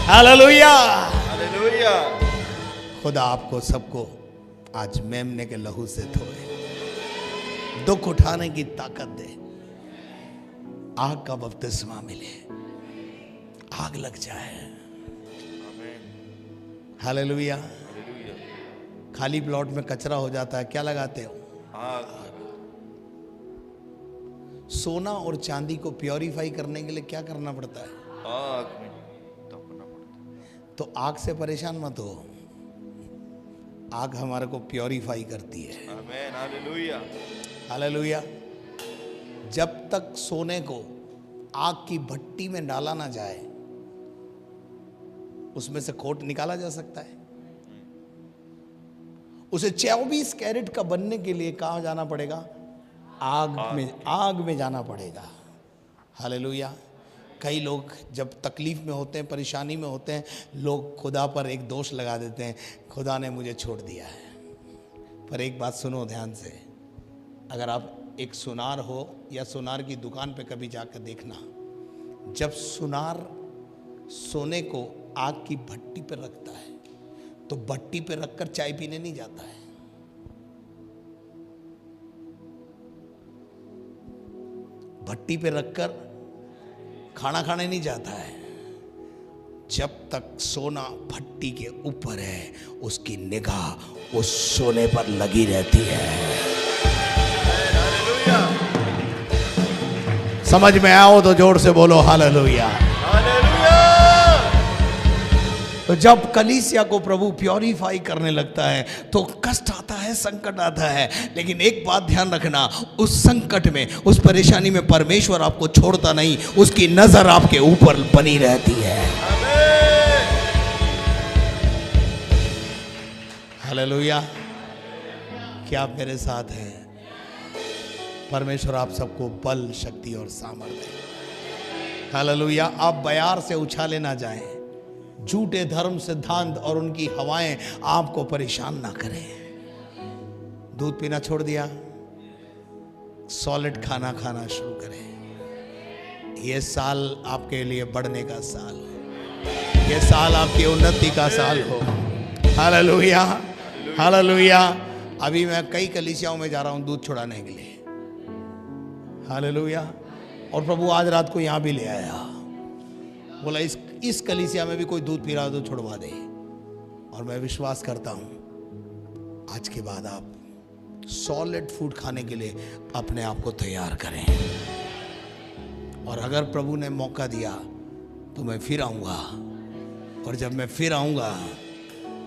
Hallelujah, hallelujah. खुदा आपको सबको आज मेमने के लहू से धोए, दुख उठाने की ताकत दे, आग का बपतिस्मा मिले, आग लग जाए। हालेलुया। खाली प्लॉट में कचरा हो जाता है, क्या लगाते हो? आग। सोना और चांदी को प्योरीफाई करने के लिए क्या करना पड़ता है? आग में तपना पड़ता है। तो आग से परेशान मत हो, आग हमारे को प्योरीफाई करती है। आमेन, हालेलुया। हालेलुया। जब तक सोने को आग की भट्टी में डाला ना जाए, उसमें से खोट निकाला जा सकता है? उसे 24 कैरेट का बनने के लिए कहां जाना पड़ेगा? आग में जाना पड़ेगा। हालेलुया। कई लोग जब तकलीफ में होते हैं, परेशानी में होते हैं, लोग खुदा पर एक दोष लगा देते हैं, खुदा ने मुझे छोड़ दिया है। पर एक बात सुनो ध्यान से, अगर आप एक सुनार हो या सुनार की दुकान पे कभी जाकर देखना, जब सुनार सोने को आग की भट्टी पर रखता है तो भट्टी पर रखकर चाय पीने नहीं जाता है, भट्टी पे रखकर खाना खाने नहीं जाता है। जब तक सोना भट्टी के ऊपर है, उसकी निगाह उस सोने पर लगी रहती है। समझ में आओ तो जोर से बोलो हालेलुया। तो जब कलीसिया को प्रभु प्योरीफाई करने लगता है तो कष्ट आता है, संकट आता है, लेकिन एक बात ध्यान रखना, उस संकट में, उस परेशानी में परमेश्वर आपको छोड़ता नहीं, उसकी नजर आपके ऊपर बनी रहती है। हालेलुया। क्या आप मेरे साथ हैं? परमेश्वर आप सबको बल, शक्ति और सामर्थ्य दे। हालेलुया। आप बयार से उछाले ना जाएं, झूठे धर्म सिद्धांत और उनकी हवाएं आपको परेशान ना करें। दूध पीना छोड़ दिया, सॉलिड खाना खाना शुरू करें। ये साल आपके लिए बढ़ने का साल हो, ये साल आपकी उन्नति का साल हो। Hallelujah, hallelujah. अभी मैं कई कलीसियाओं में जा रहा हूं दूध छुड़ाने के लिए। हालेलुया। और प्रभु आज रात को यहां भी ले आया, बोला इस कलीसिया में भी कोई दूध पी रहा हो तो छुड़वा दे। और मैं विश्वास करता हूं आज के बाद आप सॉलिड फूड खाने के लिए अपने आप को तैयार करें। और अगर प्रभु ने मौका दिया तो मैं फिर आऊंगा, और जब मैं फिर आऊंगा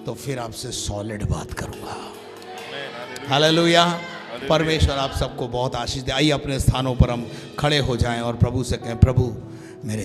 तो फिर आपसे सॉलिड बात करूंगा। हालेलुया। परमेश्वर आप सबको बहुत आशीष दे। आइए अपने स्थानों पर हम खड़े हो जाएं और प्रभु से कहें, प्रभु मेरे